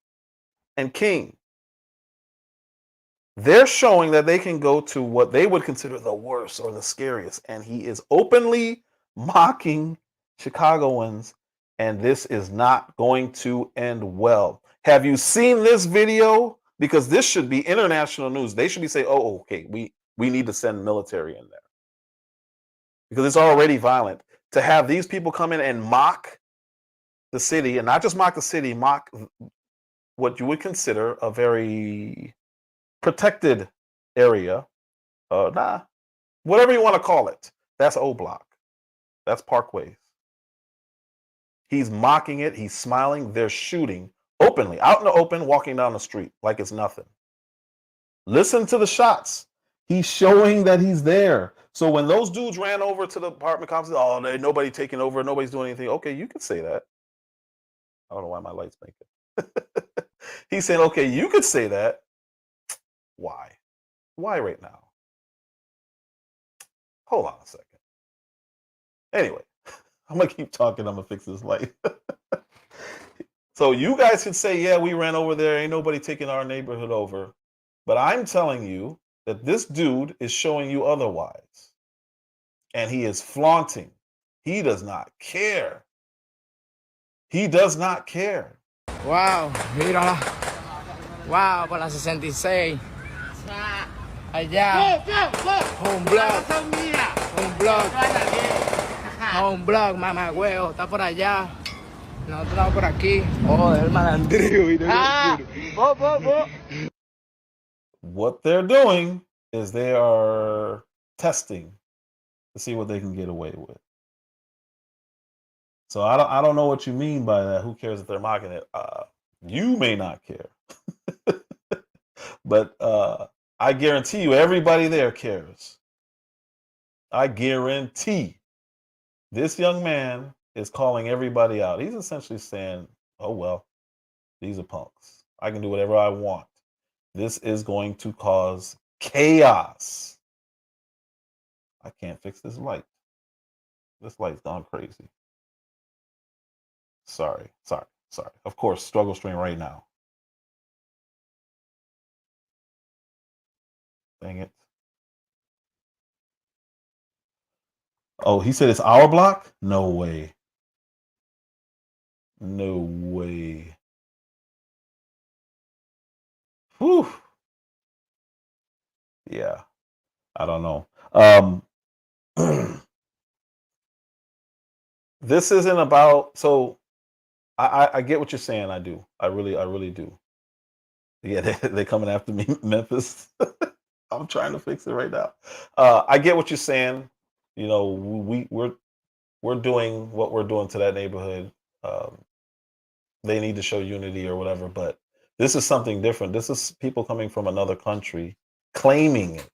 and King. They're showing that they can go to what they would consider the worst or the scariest. And he is openly mocking Chicagoans. And this is not going to end well. Have you seen this video? Because this should be international news. They should be saying, "Oh, okay, we need to send military in there." Because it's already violent. To have these people come in and mock the city, and not just mock the city, mock what you would consider a very protected area, whatever you want to call it. That's O Block. That's Parkways. He's mocking it. He's smiling. They're shooting openly, out in the open, walking down the street like it's nothing. Listen to the shots. He's showing that he's there. So when those dudes ran over to the apartment complex, "Oh, nobody taking over, nobody's doing anything." Okay, you could say that. I don't know why my lights make it. He's saying, okay, you could say that. Why? Why right now? Hold on a second. Anyway, I'm going to keep talking. I'm going to fix this light. So you guys can say, "Yeah, we ran over there. Ain't nobody taking our neighborhood over." But I'm telling you that this dude is showing you otherwise. And he is flaunting. He does not care. He does not care. Wow, mírala. Wow, por la 66. Allá. Un blog, mamá, huevo, está por allá. Nosotros estamos por aquí. Oh, el malandrío. What they're doing is they are testing to see what they can get away with. So I don't know what you mean by that. Who cares if they're mocking it? You may not care, but I guarantee you, everybody there cares. I guarantee this young man is calling everybody out. He's essentially saying, "Oh well, these are punks. I can do whatever I want. This is going to cause chaos. I can't fix this light. This light's gone crazy. Sorry. Of course, struggle stream right now. Dang it. Oh, he said it's our block? No way. No way. Whew. Yeah. I don't know. This isn't about, so I get what you're saying. I do. I really do. Yeah, they're coming after me, Memphis. I'm trying to fix it right now. I get what you're saying. You know, we're doing what we're doing to that neighborhood. They need to show unity or whatever, but this is something different. This is people coming from another country claiming it.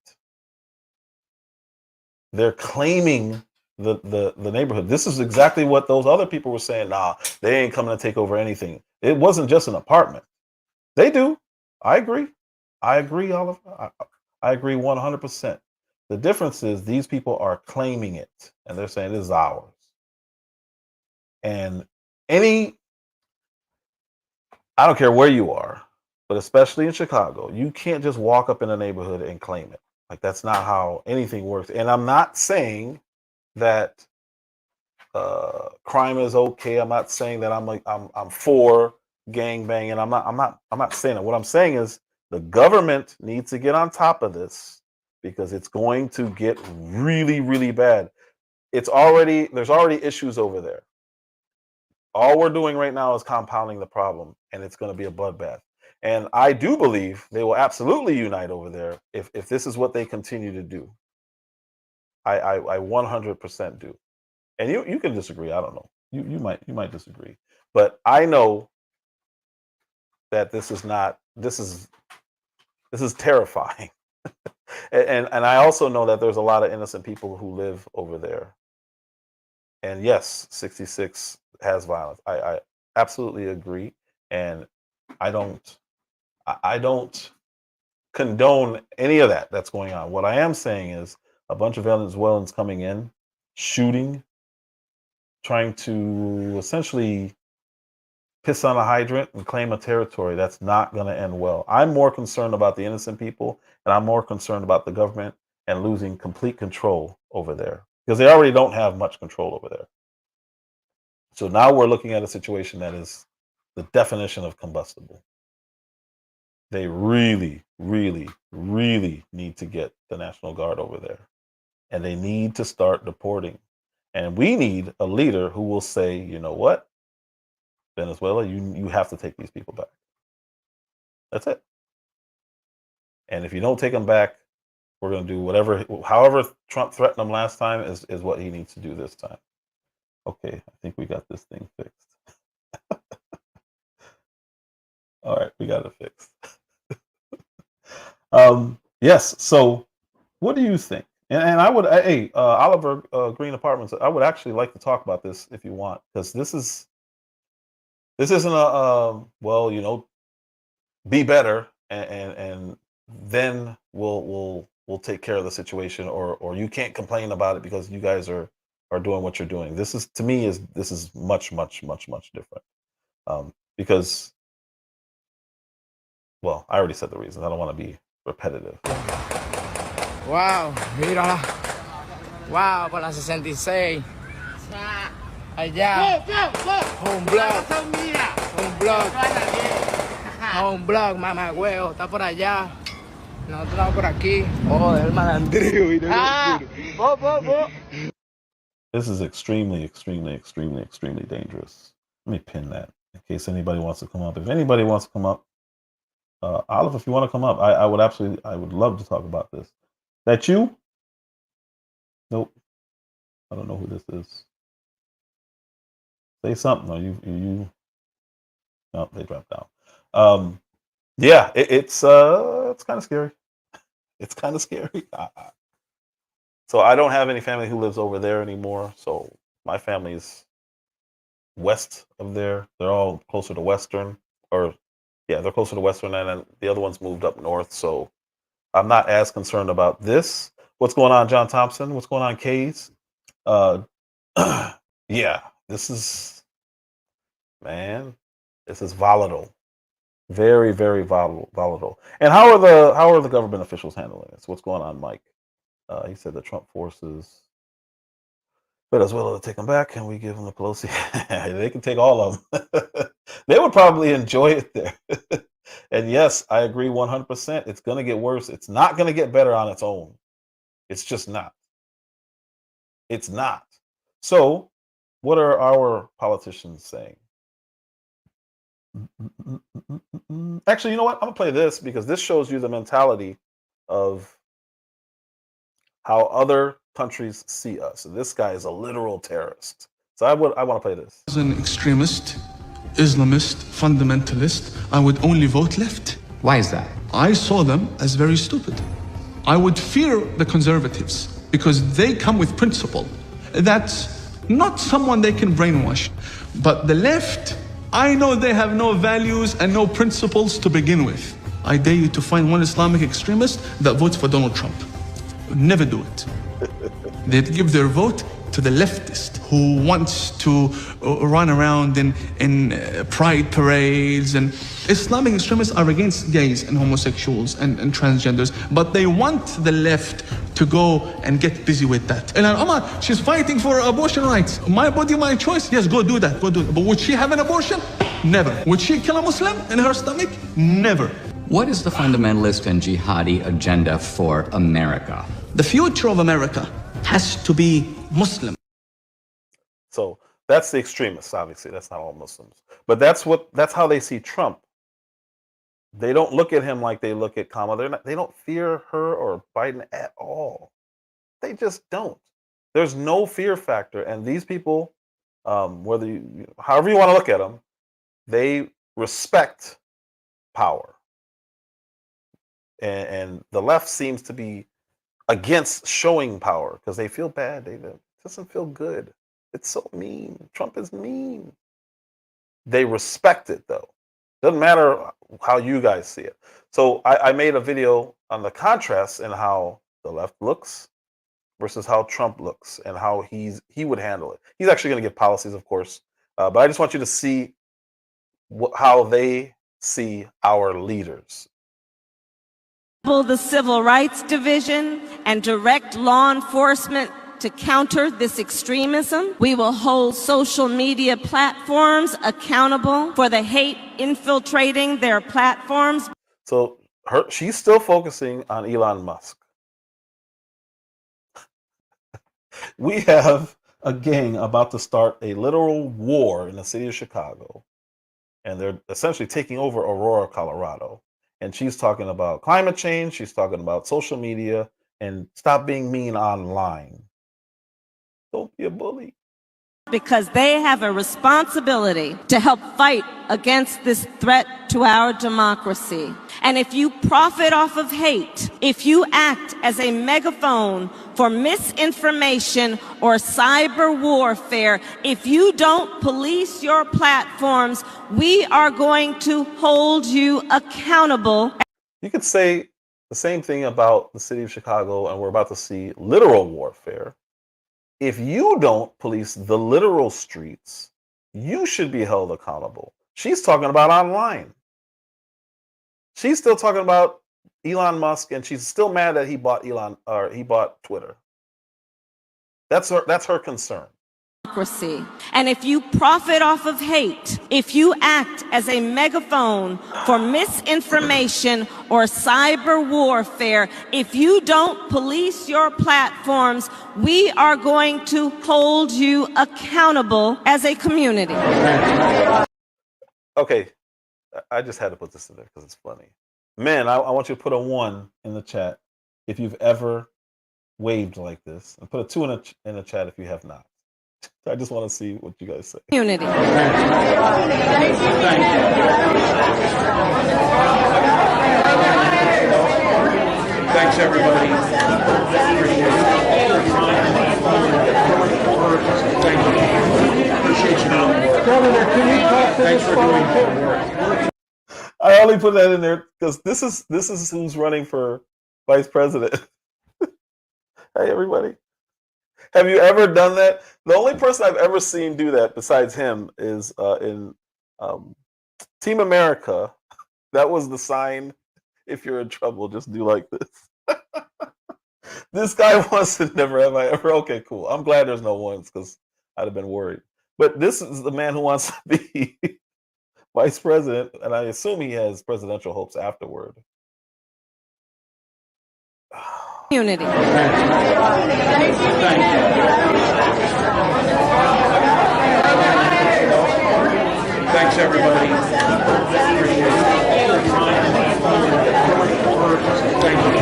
They're claiming the neighborhood. This is exactly what those other people were saying. Nah, they ain't coming to take over anything. It wasn't just an apartment. They do. I agree, Oliver. I agree 100%. The difference is these people are claiming it, and they're saying this is ours. And I don't care where you are, but especially in Chicago, you can't just walk up in a neighborhood and claim it. Like, that's not how anything works. And I'm not saying that crime is okay. I'm not saying that I'm for gang banging. I'm not saying that. What I'm saying is the government needs to get on top of this because it's going to get really, really bad. There's already issues over there. All we're doing right now is compounding the problem, and it's going to be a bloodbath. And I do believe they will absolutely unite over there if this is what they continue to do. I 100% do. And you can disagree. I don't know. You might disagree. But I know that this is terrifying. and I also know that there's a lot of innocent people who live over there. And yes, 66 has violence. I absolutely agree. And I don't condone any of that's going on. What I am saying is a bunch of Venezuelans coming in, shooting, trying to essentially piss on a hydrant and claim a territory. That's not going to end well. I'm more concerned about the innocent people, and I'm more concerned about the government and losing complete control over there because they already don't have much control over there. So now we're looking at a situation that is the definition of combustible. They really, really, really need to get the National Guard over there. And they need to start deporting. And we need a leader who will say, you know what, Venezuela, you have to take these people back. That's it. And if you don't take them back, we're going to do however Trump threatened them last time is what he needs to do this time. Okay, I think we got this thing fixed. All right, we got it fixed. Yes, so what do you think? And I would, Oliver Green Apartments, I would actually like to talk about this if you want, because this isn't a, well, you know, be better and then we'll take care of the situation, or you can't complain about it because you guys are doing what you're doing. This is, to me, this is much, much, much, much different. Because, well, I already said the reasons. I don't want to be repetitive. Wow, mírala. Wow, por la 66. Allá. Un blog. a un blog, mamá huevo, está por allá. Nosotros estamos por aquí. Oh, el malandrío. This is extremely, extremely, extremely, extremely dangerous. Let me pin that in case anybody wants to come up. If anybody wants to come up, Olive, if you want to come up, I would absolutely, I would love to talk about this. That you? Nope. I don't know who this is. Say something. Or you? No, they dropped down. Yeah, it's kind of scary. It's kind of scary. So I don't have any family who lives over there anymore. So my family's west of there. They're all closer to Western, or yeah, they're closer to Western, and then the other ones moved up north. So I'm not as concerned about this. What's going on, John Thompson? What's going on, Kays? Yeah, this is, man, this is volatile. Very, very volatile. And how are the government officials handling this? What's going on, Mike? He said the Trump forces Venezuela to take them back, and we give them the Pelosi. They can take all of them. They would probably enjoy it there. And yes, I agree 100%. It's going to get worse. It's not going to get better on its own. It's just not. It's not. So, what are our politicians saying? Actually, you know what? I'm going to play this because this shows you the mentality of how other countries see us. And this guy is a literal terrorist. So I want to play this. As an extremist, Islamist, fundamentalist, I would only vote left. Why is that? I saw them as very stupid. I would fear the conservatives because they come with principle. That's not someone they can brainwash. But the left, I know they have no values and no principles to begin with. I dare you to find one Islamic extremist that votes for Donald Trump. Never do it. They'd give their vote to the leftist who wants to run around in pride parades. And Islamic extremists are against gays and homosexuals and transgenders, but they want the left to go and get busy with that. And Omar, she's fighting for abortion rights. My body, my choice. Yes, go do that. Go do it. But would she have an abortion? Never. Would she kill a Muslim in her stomach? Never. What is the fundamentalist and jihadi agenda for America? The future of America has to be Muslim. So that's the extremists, obviously. That's not all Muslims. But that's how they see Trump. They don't look at him like they look at Kamala. They don't fear her or Biden at all. They just don't. There's no fear factor. And these people, however you want to look at them, they respect power. And the left seems to be against showing power because they feel bad. It doesn't feel good. It's so mean. Trump is mean. They respect it, though. Doesn't matter how you guys see it. So I made a video on the contrast in how the left looks versus how Trump looks and how he would handle it. He's actually going to give policies, of course. But I just want you to see how they see our leaders. The Civil Rights Division and direct law enforcement to counter this extremism. We will hold social media platforms accountable for the hate infiltrating their platforms. So she's still focusing on Elon Musk. We have a gang about to start a literal war in the city of Chicago, and they're essentially taking over Aurora, Colorado. And she's talking about climate change. She's talking about social media and stop being mean online. Don't be a bully. Because they have a responsibility to help fight against this threat to our democracy. And if you profit off of hate, if you act as a megaphone for misinformation or cyber warfare, if you don't police your platforms, we are going to hold you accountable. You could say the same thing about the city of Chicago, and we're about to see literal warfare. If you don't police the literal streets, you should be held accountable. She's talking about online. She's still talking about Elon Musk, and she's still mad that he bought Twitter. That's her concern. And if you profit off of hate, if you act as a megaphone for misinformation or cyber warfare, if you don't police your platforms, we are going to hold you accountable as a community. Okay, I just had to put this in there because it's funny. Men, I want you to put a 1 in the chat if you've ever waved like this, and put a 2 in the chat if you have not. I just want to see what you guys say. Community. Thanks, everybody. Thank you. Appreciate you doing the work. Governor, can you talk to Thanks this for doing fellow? the work. I only put that in there because this is who's running for vice president. Hey, everybody. Have you ever done that? The only person I've ever seen do that besides him is in Team America. That was the sign. If you're in trouble, just do like this. This guy wants to never have I ever. Okay, cool. I'm glad there's no ones because I'd have been worried. But this is the man who wants to be vice president, and I assume he has presidential hopes afterward. Unity. Thanks, everybody. Thank you.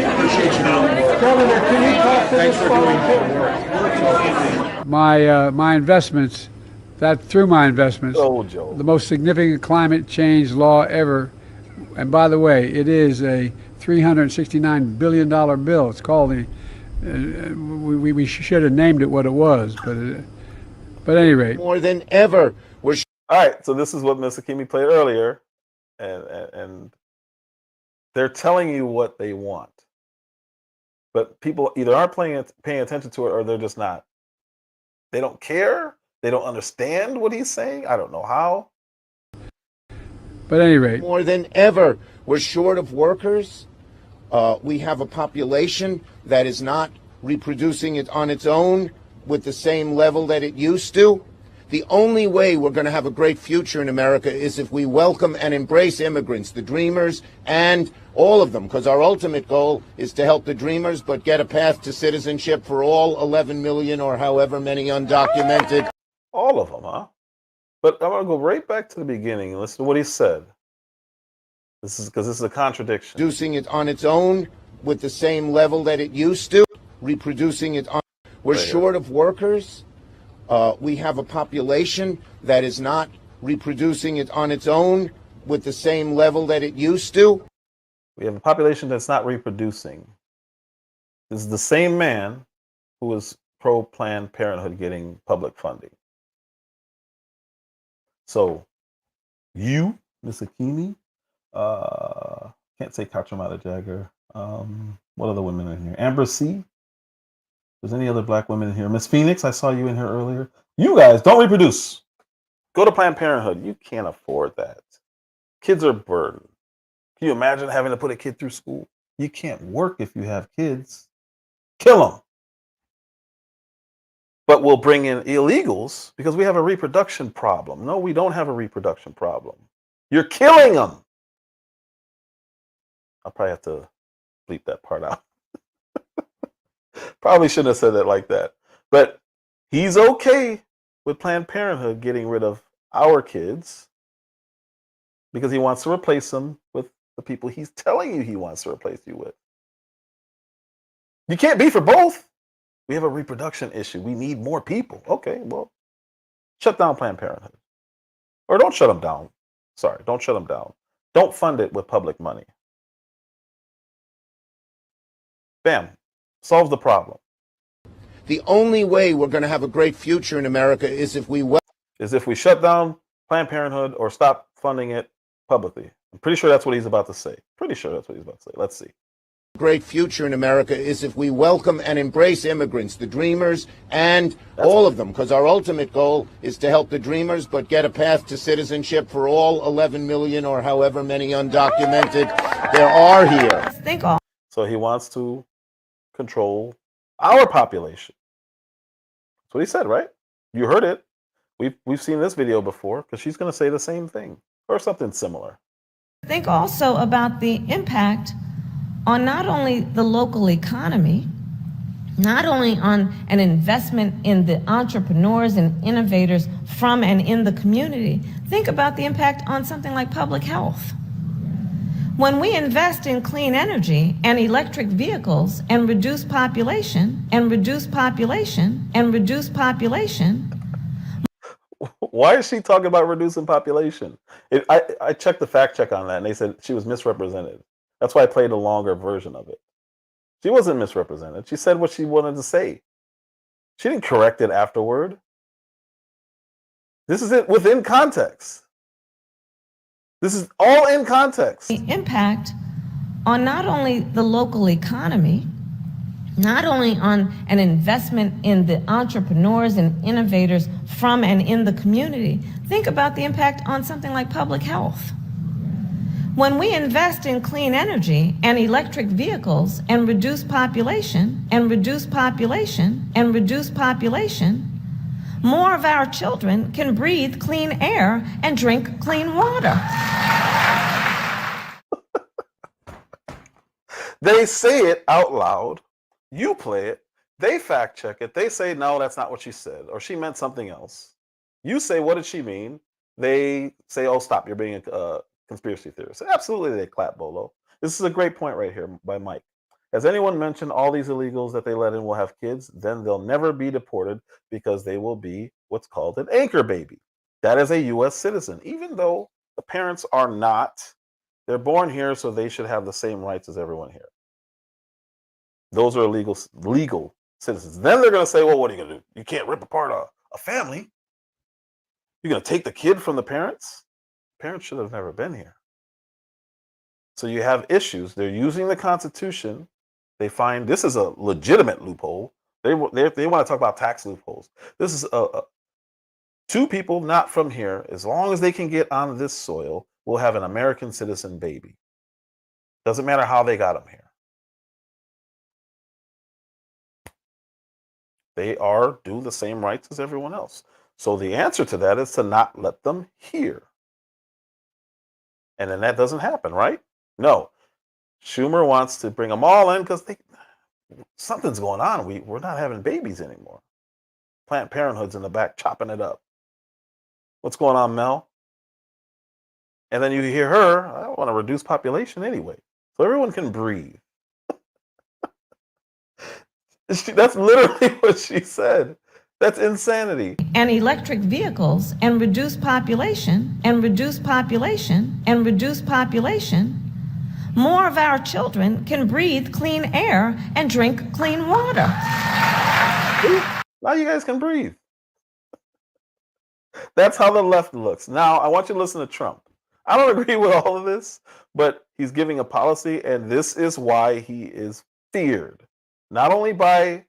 Appreciate you doing the work. Governor, can you talk to Thanks this for doing fellow? the work. My investments, through my investments, the most significant climate change law ever. And by the way, it is a $369 billion bill. It's called the. We should have named it what it was, but at any rate, more than ever. All right, so this is what Ms. Hakimi played earlier, and they're telling you what they want, but people either aren't paying attention to it or they're just not. They don't care. They don't understand what he's saying. I don't know how. But at any rate, more than ever, we're short of workers. We have a population that is not reproducing it on its own with the same level that it used to. The only way we're going to have a great future in America is if we welcome and embrace immigrants, the dreamers, and all of them, because our ultimate goal is to help the dreamers, but get a path to citizenship for all 11 million or however many undocumented. All of them, huh? But I'm going to go right back to the beginning and listen to what he said. This is because this is a contradiction. Reproducing it on its own with the same level that it used to. Reproducing it on. We're short of workers. We have a population that is not reproducing it on its own with the same level that it used to. We have a population that's not reproducing. This is the same man who was pro-Planned Parenthood getting public funding. So, you, Ms. Hakimi, can't say Katramata Jagger. What other women in here? Amber C. There's any other black women in here? Miss Phoenix, I saw you in here earlier. You guys don't reproduce. Go to Planned Parenthood. You can't afford that. Kids are a burden. Can you imagine having to put a kid through school? You can't work if you have kids. Kill them. But we'll bring in illegals because we have a reproduction problem. No, we don't have a reproduction problem. You're killing them. I'll probably have to bleep that part out. Probably shouldn't have said that like that. But he's okay with Planned Parenthood getting rid of our kids because he wants to replace them with the people he's telling you he wants to replace you with. You can't be for both. We have a reproduction issue. We need more people. Okay, well, shut down Planned Parenthood. Or don't shut them down. Sorry, don't shut them down. Don't fund it with public money. Bam. Solves the problem. The only way we're going to have a great future in America is if we shut down Planned Parenthood or stop funding it publicly. I'm pretty sure that's what he's about to say. Pretty sure that's what he's about to say. Let's see. Great future in America is if we welcome and embrace immigrants, the dreamers, and all of them, because our ultimate goal is to help the dreamers, but get a path to citizenship for all 11 million or however many undocumented there are here. So he wants to control our population. That's what he said, right? You heard it. We've seen this video before because she's going to say the same thing or something similar. Think also about the impact on not only the local economy, not only on an investment in the entrepreneurs and innovators from and in the community. Think about the impact on something like public health. When we invest in clean energy and electric vehicles and reduce population, Why is she talking about reducing population? I checked the fact check on that, and they said she was misrepresented. That's why I played a longer version of it. She wasn't misrepresented. She said what she wanted to say. She didn't correct it afterward. This is it within context. This is all in context. The impact on not only the local economy, not only on an investment in the entrepreneurs and innovators from and in the community. Think about the impact on something like public health. When we invest in clean energy and electric vehicles and reduce population, more of our children can breathe clean air and drink clean water. They say it out loud. You play it. They fact check it. They say, no, that's not what she said, or she meant something else. You say, what did she mean? They say, oh, stop, you're being a conspiracy theorist. Absolutely, they clap Bolo. This is a great point right here by Mike. Has anyone mentioned all these illegals that they let in will have kids? Then they'll never be deported because they will be what's called an anchor baby. That is a U.S. citizen, even though the parents are not. They're born here, so they should have the same rights as everyone here. Those are legal citizens. Then they're going to say, well, what are you going to do? You can't rip apart a family. You're going to take the kid from the parents? Parents should have never been here. So you have issues. They're using the Constitution. They find this is a legitimate loophole. They want to talk about tax loopholes. This is two people not from here. As long as they can get on this soil, will have an American citizen baby. Doesn't matter how they got them here. They are due the same rights as everyone else. So the answer to that is to not let them here. And then that doesn't happen, right? No. Schumer wants to bring them all in because something's going on. We're not having babies anymore. Planned Parenthood's in the back chopping it up. What's going on, Mel? And then you hear her, I want to reduce population anyway. So everyone can breathe. That's literally what she said. That's insanity. And electric vehicles and reduce population, more of our children can breathe clean air and drink clean water. Now you guys can breathe. That's how the left looks. Now, I want you to listen to Trump. I don't agree with all of this, but he's giving a policy, and this is why he is feared. Not only by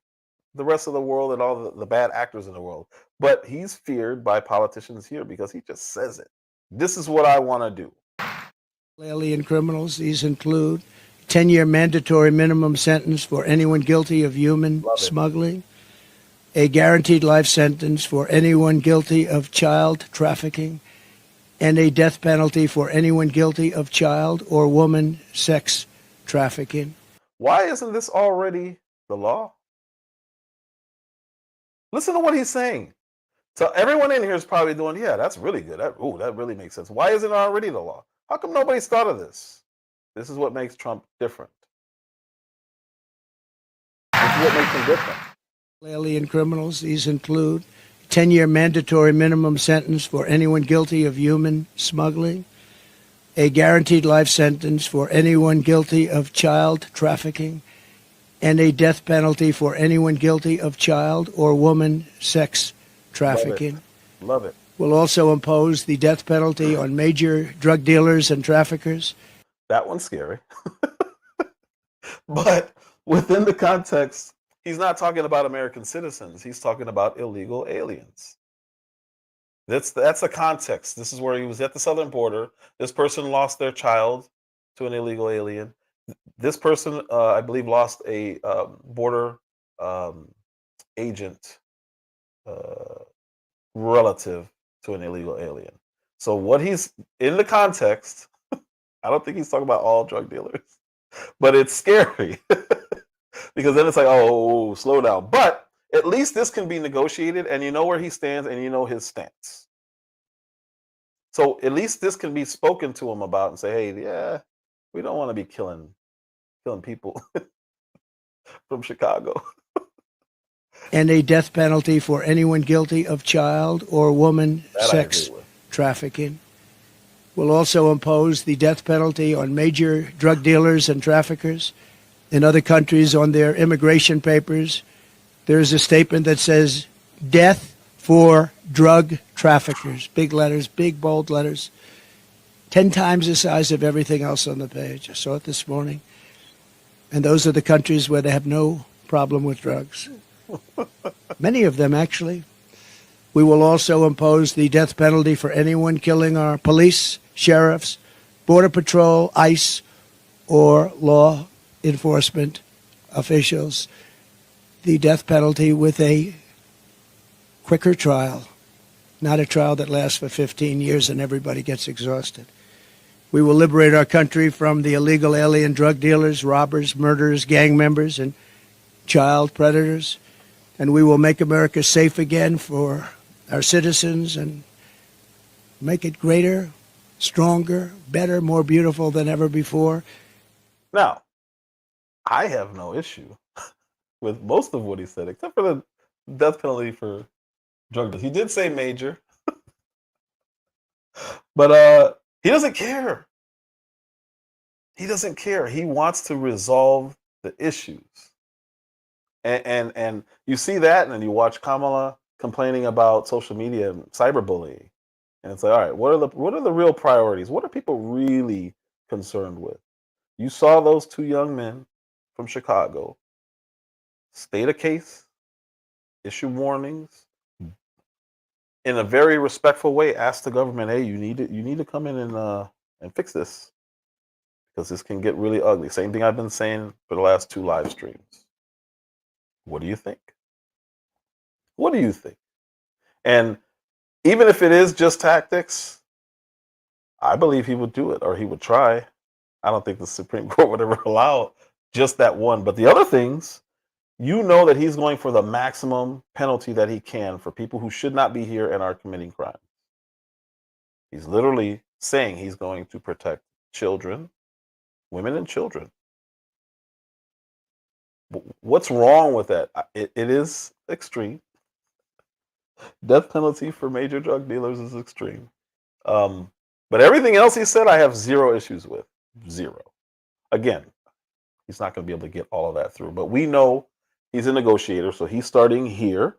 the rest of the world and all the bad actors in the world, but he's feared by politicians here because he just says it. This is what I want to do. Alien criminals, these include 10-year mandatory minimum sentence for anyone guilty of human smuggling, a guaranteed life sentence for anyone guilty of child trafficking, and a death penalty for anyone guilty of child or woman sex trafficking. Why isn't this already the law? Listen to what he's saying. So everyone in here is probably doing, yeah, that's really good. That really makes sense. Why isn't it already the law? How come nobody's thought of this? This is what makes Trump different. This is what makes him different. Alien criminals, these include 10-year mandatory minimum sentence for anyone guilty of human smuggling, a guaranteed life sentence for anyone guilty of child trafficking, and a death penalty for anyone guilty of child or woman sex trafficking. Love it. Will also impose the death penalty on major drug dealers and traffickers. That one's scary. But within the context, he's not talking about American citizens. He's talking about illegal aliens. That's the context. This is where he was at the southern border. This person lost their child to an illegal alien. This person, I believe, lost a border agent relative to an illegal alien. So what he's in the context, I don't think he's talking about all drug dealers, but it's scary because then it's like, oh, slow down. But at least this can be negotiated, and you know where he stands, and you know his stance. So at least this can be spoken to him about and say, hey, yeah, we don't want to be killing people from Chicago. And a death penalty for anyone guilty of child or woman That I sex agree with. trafficking. We'll also impose the death penalty on major drug dealers and traffickers. In other countries, on their immigration papers, there's a statement that says, death for drug traffickers. Big letters, big bold letters. 10 times the size of everything else on the page. I saw it this morning. And those are the countries where they have no problem with drugs. Many of them, actually. We will also impose the death penalty for anyone killing our police, sheriffs, Border Patrol, ICE, or law enforcement officials. The death penalty with a quicker trial, not a trial that lasts for 15 years and everybody gets exhausted. We will liberate our country from the illegal alien drug dealers, robbers, murderers, gang members, and child predators. And we will make America safe again for our citizens and make it greater, stronger, better, more beautiful than ever before. Now, I have no issue with most of what he said, except for the death penalty for drug dealers. He did say major, but he doesn't care. He doesn't care. He wants to resolve the issues. And you see that, and then you watch Kamala complaining about social media and cyberbullying. And it's like, all right, what are the real priorities? What are people really concerned with? You saw those two young men from Chicago state a case, issue warnings, in a very respectful way, ask the government, hey, you need to come in and fix this, because this can get really ugly. Same thing I've been saying for the last 2 live streams. What do you think? What do you think? And even if it is just tactics, I believe he would do it, or he would try. I don't think the Supreme Court would ever allow just that one. But the other things, you know that he's going for the maximum penalty that he can for people who should not be here and are committing crimes. He's literally saying he's going to protect children, women and children. What's wrong with that? It is extreme. Death penalty for major drug dealers is extreme. But everything else he said, I have zero issues with. Zero. Again, he's not going to be able to get all of that through. But we know he's a negotiator, so he's starting here.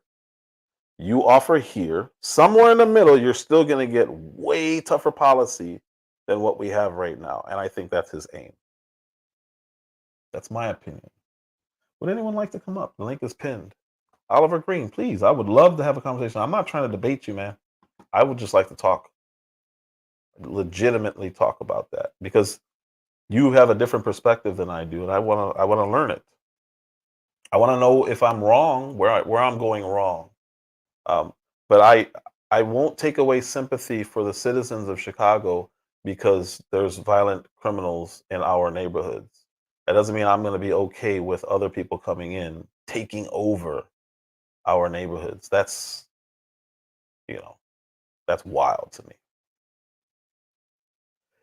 You offer here. Somewhere in the middle, you're still going to get way tougher policy than what we have right now. And I think that's his aim. That's my opinion. Would anyone like to come up? The link is pinned. Oliver Green, please. I would love to have a conversation. I'm not trying to debate you, man. I would just like to talk. Legitimately talk about that, because you have a different perspective than I do, and I want to learn it. I want to know if I'm wrong, where I'm going wrong. But I won't take away sympathy for the citizens of Chicago because there's violent criminals in our neighborhoods. That doesn't mean I'm going to be okay with other people coming in, taking over our neighborhoods. That's wild to me.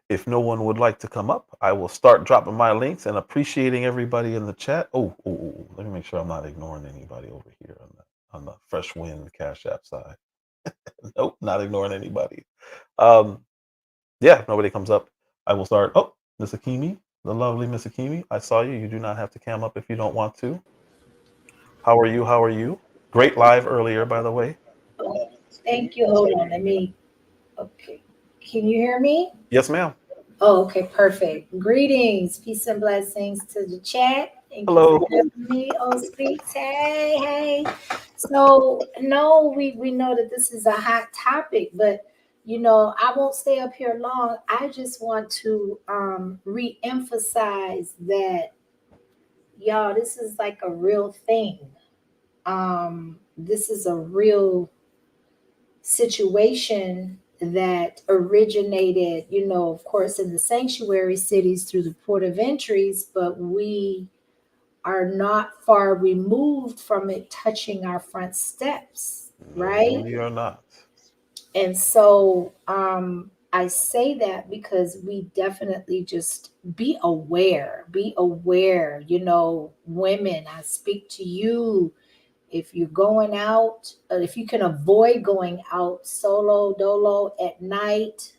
If no one would like to come up, I will start dropping my links and appreciating everybody in the chat. Oh, let me make sure I'm not ignoring anybody over here on the Fresh Wind CashApp side. Nope, not ignoring anybody. Yeah, if nobody comes up, I will start. Oh, Miss Akimi, the lovely Miss Akimi, I saw you. You do not have to cam up if you don't want to. How are you? How are you? Great live earlier, by the way. Thank you. Hold on. Okay. Can you hear me? Yes, ma'am. Oh, okay. Perfect. Greetings. Peace and blessings to the chat. Thank Hello. you for having me. Oh, Speaks. Hey. So, no, we know that this is a hot topic, but, I won't stay up here long. I just want to re-emphasize that, y'all, this is like a real thing. This is a real situation that originated, of course, in the sanctuary cities through the port of entries, but we are not far removed from it touching our front steps, right? No, we are not. And so I say that because we definitely just be aware, women, I speak to you. If you're going out, if you can avoid going out solo, dolo at night,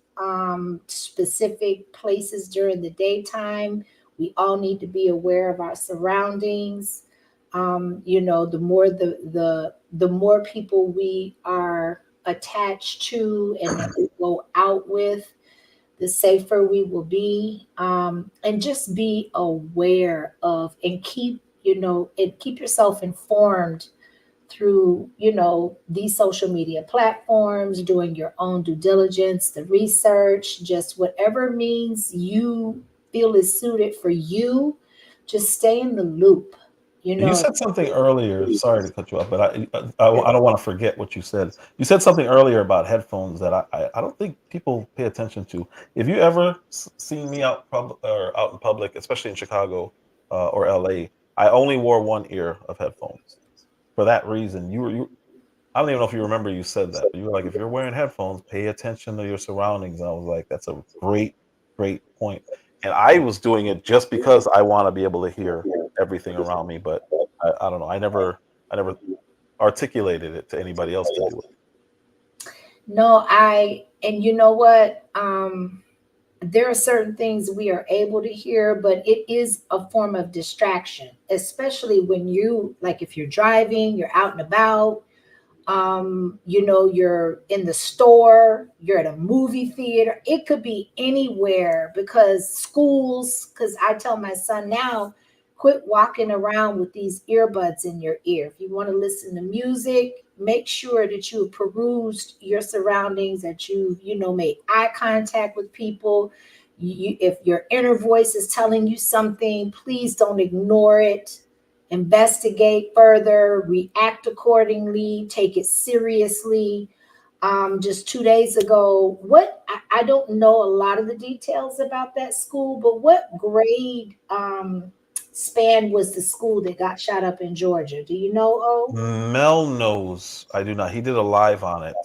specific places during the daytime, we all need to be aware of our surroundings. The more the more people we are attached to and that we go out with, the safer we will be. And just be aware of and keep yourself informed through these social media platforms, doing your own due diligence, the research, just whatever means you feel is suited for you. Just stay in the loop. You said something earlier. Sorry to cut you off, but I don't want to forget what you said. You said something earlier about headphones that I don't think people pay attention to. If you ever seen me out in public, especially in Chicago or LA, I only wore one ear of headphones. For that reason, I don't even know if you remember you said that. You were like, if you're wearing headphones, pay attention to your surroundings. And I was like, that's a great point. And I was doing it just because I want to be able to hear everything around me. But I don't know. I never articulated it to anybody else to do it. No, and you know what? There are certain things we are able to hear, but it is a form of distraction, especially when if you're driving, you're out and about, you're in the store, you're at a movie theater. It could be anywhere because I tell my son now, quit walking around with these earbuds in your ear. If you want to listen to music, make sure that you perused your surroundings, that you made eye contact with people. If your inner voice is telling you something, please don't ignore it. Investigate further, react accordingly, take it seriously. Just 2 days ago, I don't know a lot of the details about that school, but what grade span was the school that got shot up in Georgia? Do you know? Mel knows. I do not. He did a live on it.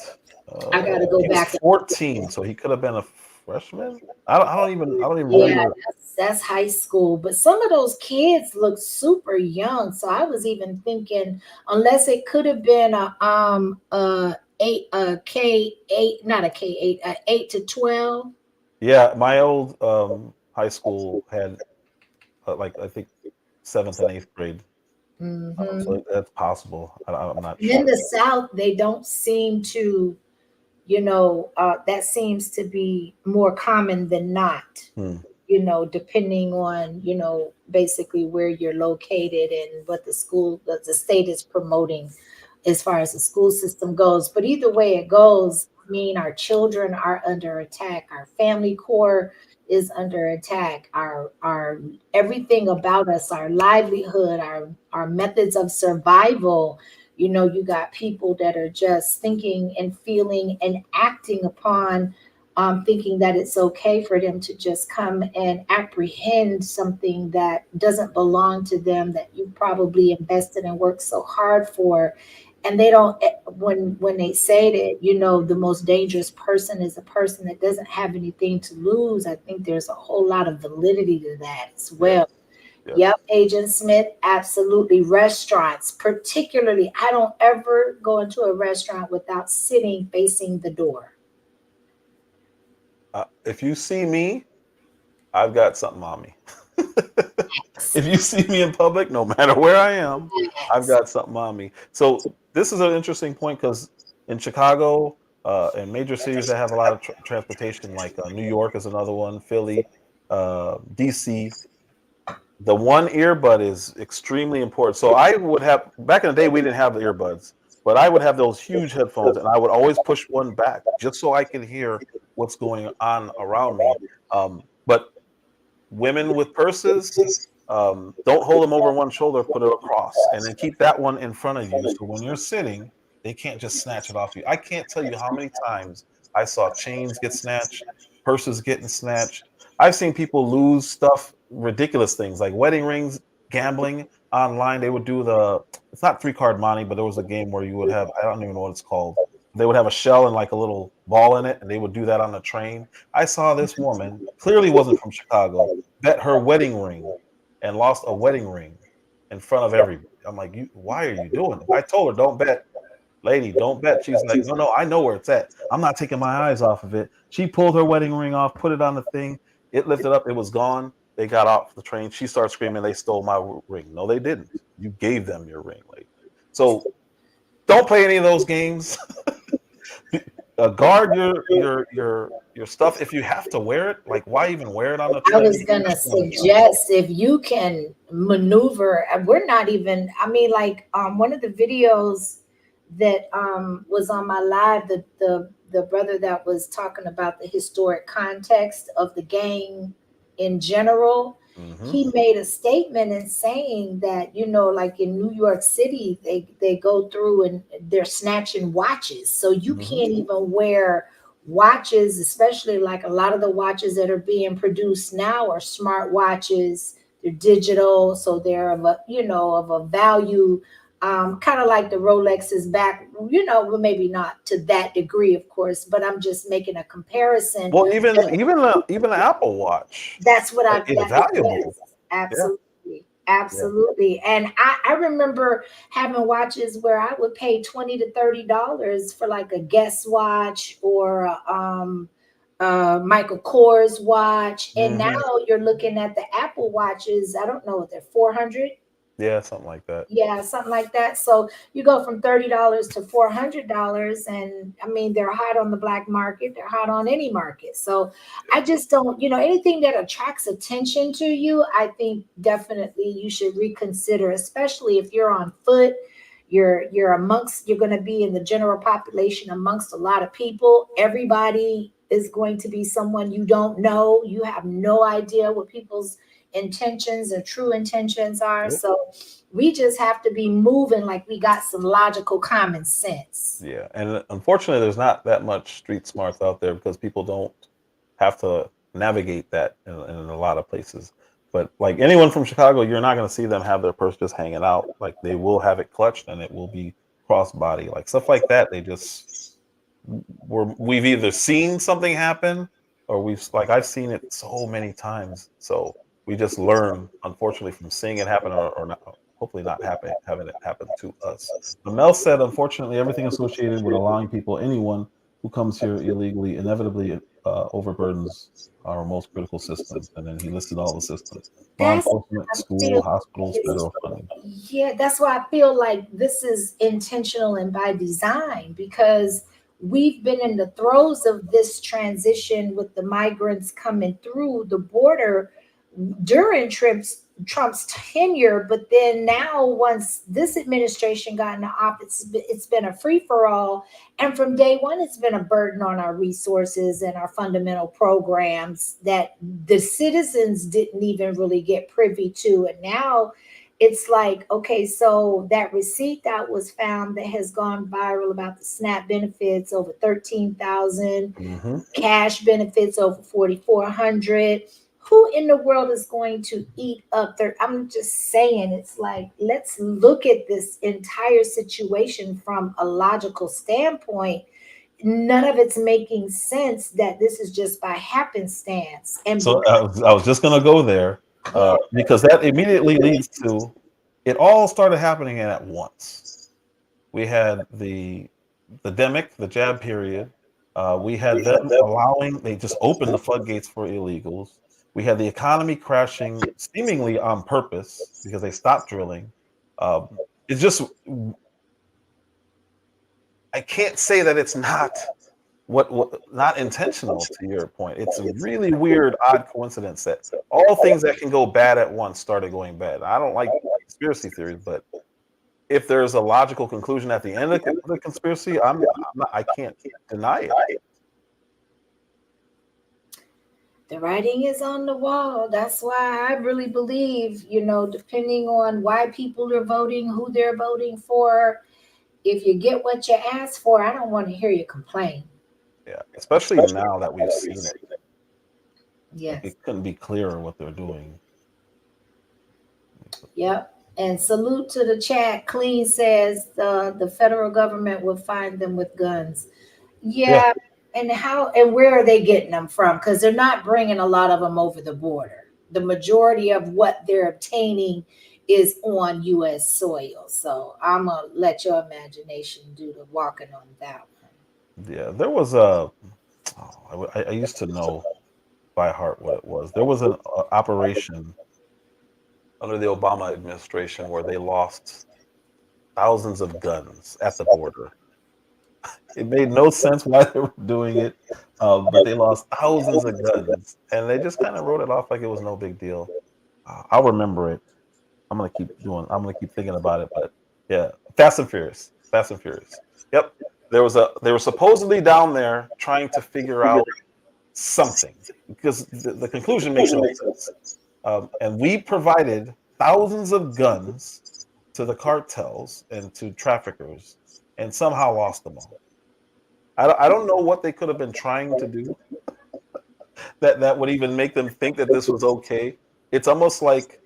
I gotta go back. He was 14, so he could have been a freshman. I don't even Yeah, remember. that's high school. But some of those kids look super young. So I was even thinking, unless it could have been a K8, not a K8, 8 to 12. Yeah, my old high school had I think 7th and 8th grade. So that's possible. I'm not sure. In the South, they don't seem to, that seems to be more common than not. Depending on, basically where you're located and what the state is promoting as far as the school system goes. But either way it goes, our children are under attack. Our family core is under attack. Our everything about us, our livelihood, our methods of survival. You got people that are just thinking and feeling and acting upon thinking that it's okay for them to just come and apprehend something that doesn't belong to them, that you probably invested and worked so hard for. And they don't, when they say that, the most dangerous person is a person that doesn't have anything to lose, I think there's a whole lot of validity to that as well. Yep, Agent Smith, absolutely. Restaurants, particularly, I don't ever go into a restaurant without sitting facing the door. If you see me, I've got something on me. If you see me in public, no matter where I am, I've got something on me. So this is an interesting point because in Chicago and major cities that have a lot of transportation, like New York is another one, Philly, DC, the one earbud is extremely important. So I would have, back in the day, we didn't have the earbuds, but I would have those huge headphones and I would always push one back just so I could hear what's going on around me. But women with purses, don't hold them over one shoulder, put it across, and then keep that one in front of you. So when you're sitting, They can't just snatch it off you. I can't tell you how many times I saw chains get snatched, purses getting snatched. I've seen people lose stuff, ridiculous things like wedding rings, gambling online. They would do it's not 3-card money, but there was a game where you would have, I don't even know what it's called. They would have a shell and like a little ball in it, and they would do that on the train. I saw this woman, clearly wasn't from Chicago, bet her wedding ring and lost a wedding ring in front of everybody. I'm like, why are you doing it? I told her, don't bet. Lady, don't bet. She's like, no, I know where it's at. I'm not taking my eyes off of it. She pulled her wedding ring off, put it on the thing. It lifted up. It was gone. They got off the train. She started screaming, they stole my ring. No, they didn't. You gave them your ring, lady. So don't play any of those games. Guard your stuff. If you have to wear it, like, why even wear it on the train? I was gonna suggest, if you can maneuver, we're not even, I mean, like, one of the videos that was on my live, the brother that was talking about the historic context of the gang in general, he made a statement in saying that, you know, like in New York City, they go through and they're snatching watches. So you can't even wear watches, especially like a lot of the watches that are being produced now are smart watches. They're digital, so they're of a, you know, of a value, kind of like the Rolexes back, you know, well, maybe not to that degree, of course, but I'm just making a comparison. Well, even an Apple Watch. That's what it's valuable. Yes, absolutely. Absolutely. And I remember having watches where I would pay $20 to $30 for like a Guess watch or a Michael Kors watch. And now you're looking at the Apple watches. I don't know what they're 400. Yeah, something like that. Yeah, something like that. So you go from $30 to $400, and I mean, they're hot on the black market. They're hot on any market. So I just don't, you know, anything that attracts attention to you, I think definitely you should reconsider, especially if you're on foot. You're going to be in the general population amongst a lot of people. Everybody is going to be someone you don't know. You have no idea what people's intentions or true intentions are. So we just have to be moving like we got some logical common sense. Yeah, and unfortunately there's not that much street smarts out there because people don't have to navigate that in a lot of places. But like anyone from Chicago, you're not going to see them have their purse just hanging out. Like they will have it clutched and it will be crossbody, like stuff like that. We've either seen something happen or I've seen it so many times. So we just learn, unfortunately, from seeing it happen or not, hopefully not having it happen to us. But Mel said, unfortunately, everything associated with allowing anyone who comes here illegally, inevitably overburdens our most critical systems. And then he listed all the systems: law enforcement, school, hospitals, federal funding. Yeah, that's why I feel like this is intentional and by design, because we've been in the throes of this transition with the migrants coming through the border during Trump's tenure, but then now once this administration got into office, it's been a free-for-all, and from day one it's been a burden on our resources and our fundamental programs that the citizens didn't even really get privy to. And now it's like, okay, so that receipt that was found that has gone viral about the SNAP benefits, over 13,000, cash benefits over 4,400. Who in the world is going to eat up there? I'm just saying, it's like, let's look at this entire situation from a logical standpoint. None of it's making sense that this is just by happenstance. And so I was just going to go there because that immediately leads to, it all started happening at once. We had the demic, the jab period. We had them they just opened the floodgates for illegals. We had the economy crashing seemingly on purpose because they stopped drilling. It's just, I can't say that it's not not intentional, to your point. It's a really weird, odd coincidence that all things that can go bad at once started going bad. I don't like conspiracy theories, but if there's a logical conclusion at the end of the conspiracy, I can't deny it. The writing is on the wall. That's why I really believe, you know, depending on why people are voting, who they're voting for, if you get what you ask for, I don't want to hear you complain. Yeah, especially now that we've seen it. Yes. Like, it couldn't be clearer what they're doing. Yep. And salute to the chat. Clean says the federal government will find them with guns. Yeah. And how and where are they getting them from? Because they're not bringing a lot of them over the border. The majority of what they're obtaining is on U.S. soil. So I'm gonna let your imagination do the walking on that one. Yeah, there was a. I used to know by heart what it was. There was an operation under the Obama administration where they lost thousands of guns at the border. It made no sense why they were doing it, but they lost thousands of guns, and they just kind of wrote it off like it was no big deal. I'll remember it. I'm gonna keep thinking about it. But yeah, Fast and Furious. Yep, they were supposedly down there trying to figure out something because the conclusion makes no sense. And we provided thousands of guns to the cartels and to traffickers, and somehow lost them all. I don't know what they could have been trying to do that would even make them think that this was okay. It's almost like,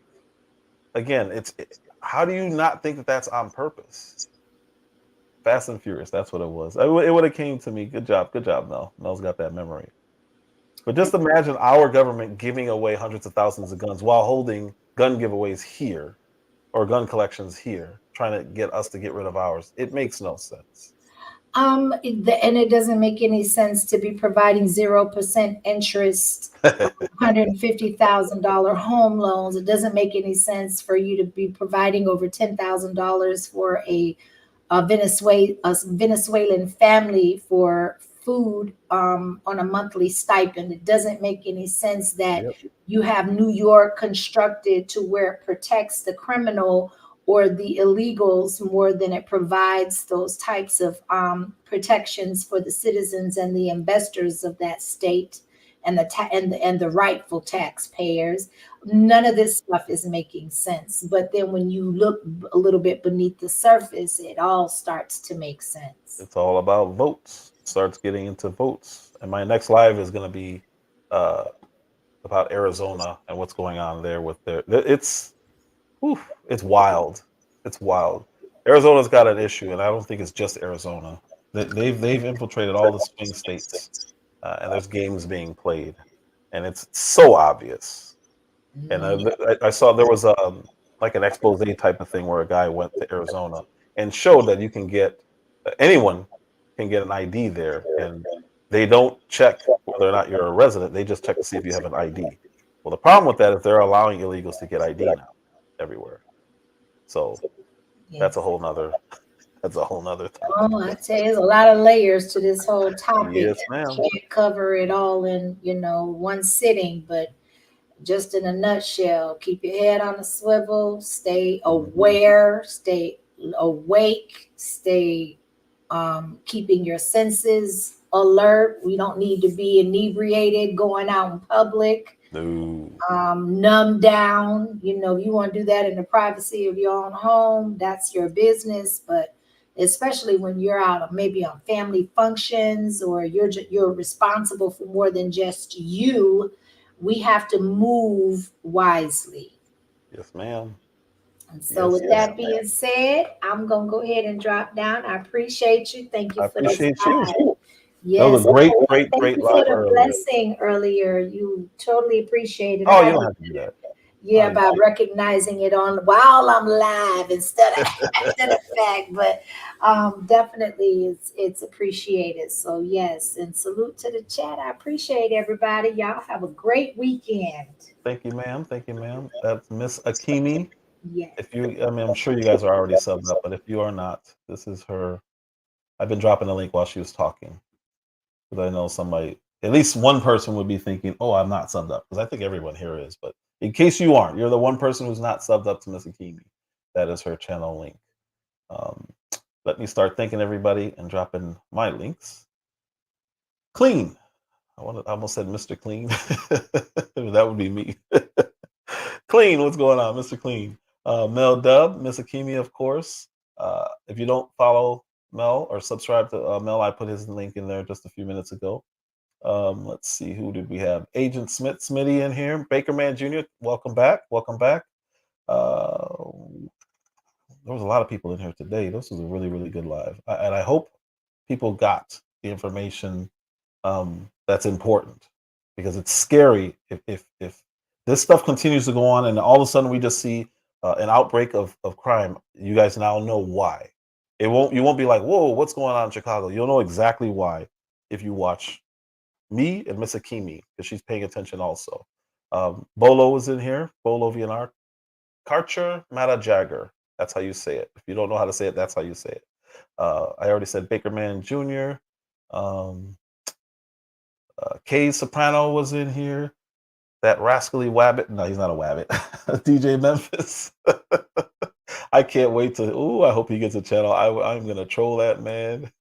again, how do you not think that that's on purpose? Fast and Furious, that's what it was. It would have came to me. Good job, Mel. Mel's got that memory. But just imagine our government giving away hundreds of thousands of guns while holding gun giveaways here or gun collections here, trying to get us to get rid of ours. It makes no sense. And it doesn't make any sense to be providing 0% interest, $150,000 home loans. It doesn't make any sense for you to be providing over $10,000 for a Venezuelan family for food on a monthly stipend. It doesn't make any sense that you have New York constructed to where it protects the criminal or the illegals more than it provides those types of protections for the citizens and the investors of that state and the rightful taxpayers. None of this stuff is making sense. But then when you look a little bit beneath the surface, it all starts to make sense. It's all about votes. It starts getting into votes. And my next live is going to be about Arizona and what's going on there with it's wild. It's wild. Arizona's got an issue, and I don't think it's just Arizona. They've infiltrated all the swing states, and there's games being played, and it's so obvious. And I saw there was like an expose type of thing where a guy went to Arizona and showed that you can get anyone can get an ID there, and they don't check whether or not you're a resident. They just check to see if you have an ID. Well, the problem with that is they're allowing illegals to get ID now everywhere. So that's a whole nother topic. Oh, I tell you, there's a lot of layers to this whole topic. Yes, ma'am. Can't cover it all in one sitting, but just in a nutshell, keep your head on a swivel, stay aware, stay awake, stay keeping your senses alert. We don't need to be inebriated going out in public. No. Numb down. If you want to do that in the privacy of your own home, that's your business. But especially when you're out maybe on family functions or you're responsible for more than just you, we have to move wisely. Yes, ma'am. And so with that being said, I'm going to go ahead and drop down. I appreciate you. Thank you for this live. Yes. That was a great Thank you live for the earlier. blessing earlier. You totally appreciate it. Oh, you don't have to do that. Yeah, by recognizing it while I'm live instead of after the fact. But definitely it's appreciated. So yes, and salute to the chat. I appreciate everybody. Y'all have a great weekend. Thank you, ma'am. That's Miss Akimi. Yes. I'm sure you guys are already subbed up, but if you are not, this is her. I've been dropping the link while she was talking. Because I know at least one person would be thinking, oh, I'm not subbed up. Because I think everyone here is. But in case you aren't, you're the one person who's not subbed up to Miss Akimi. That is her channel link. Let me start thanking everybody and dropping my links. Clean. I almost said Mr. Clean. That would be me. Clean, what's going on, Mr. Clean? Mel Dub, Miss Akimi, of course. If you don't follow Mel, or subscribe to Mel. I put his link in there just a few minutes ago. Let's see, who did we have? Agent Smitty in here. Bakerman Jr., welcome back. Welcome back. There was a lot of people in here today. This was a really, really good live. And I hope people got the information that's important, because it's scary if this stuff continues to go on and all of a sudden we just see an outbreak of crime. You guys now know why. You won't be like, whoa, what's going on in Chicago? You'll know exactly why if you watch me and Miss Akimi, because she's paying attention also. Bolo is in here. Bolo VNR. Karcher Mata Jagger. That's how you say it. If you don't know how to say it, that's how you say it. I already said Bakerman Jr. Kay Soprano was in here. That rascally wabbit. No, he's not a wabbit. DJ Memphis. I can't wait to. Ooh, I hope he gets a channel. I'm gonna troll that man.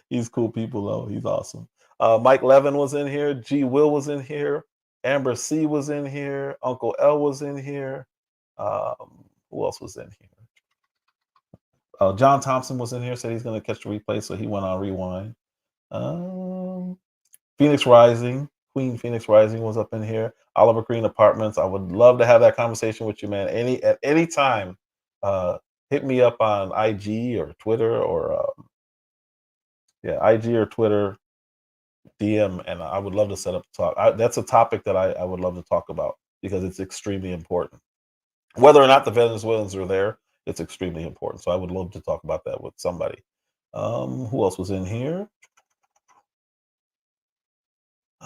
He's cool people though. He's awesome. Mike Levin was in here. G Will was in here. Amber C was in here. Uncle L was in here. Who else was in here? John Thompson was in here. Said he's gonna catch the replay, so he went on rewind. Phoenix Rising. Queen Phoenix Rising was up in here. Oliver Green Apartments. I would love to have that conversation with you, man. At any time, hit me up on IG or Twitter or IG or Twitter DM, and I would love to set up a talk. That's a topic that I would love to talk about because it's extremely important. Whether or not the Venezuelans are there, it's extremely important. So I would love to talk about that with somebody. Who else was in here?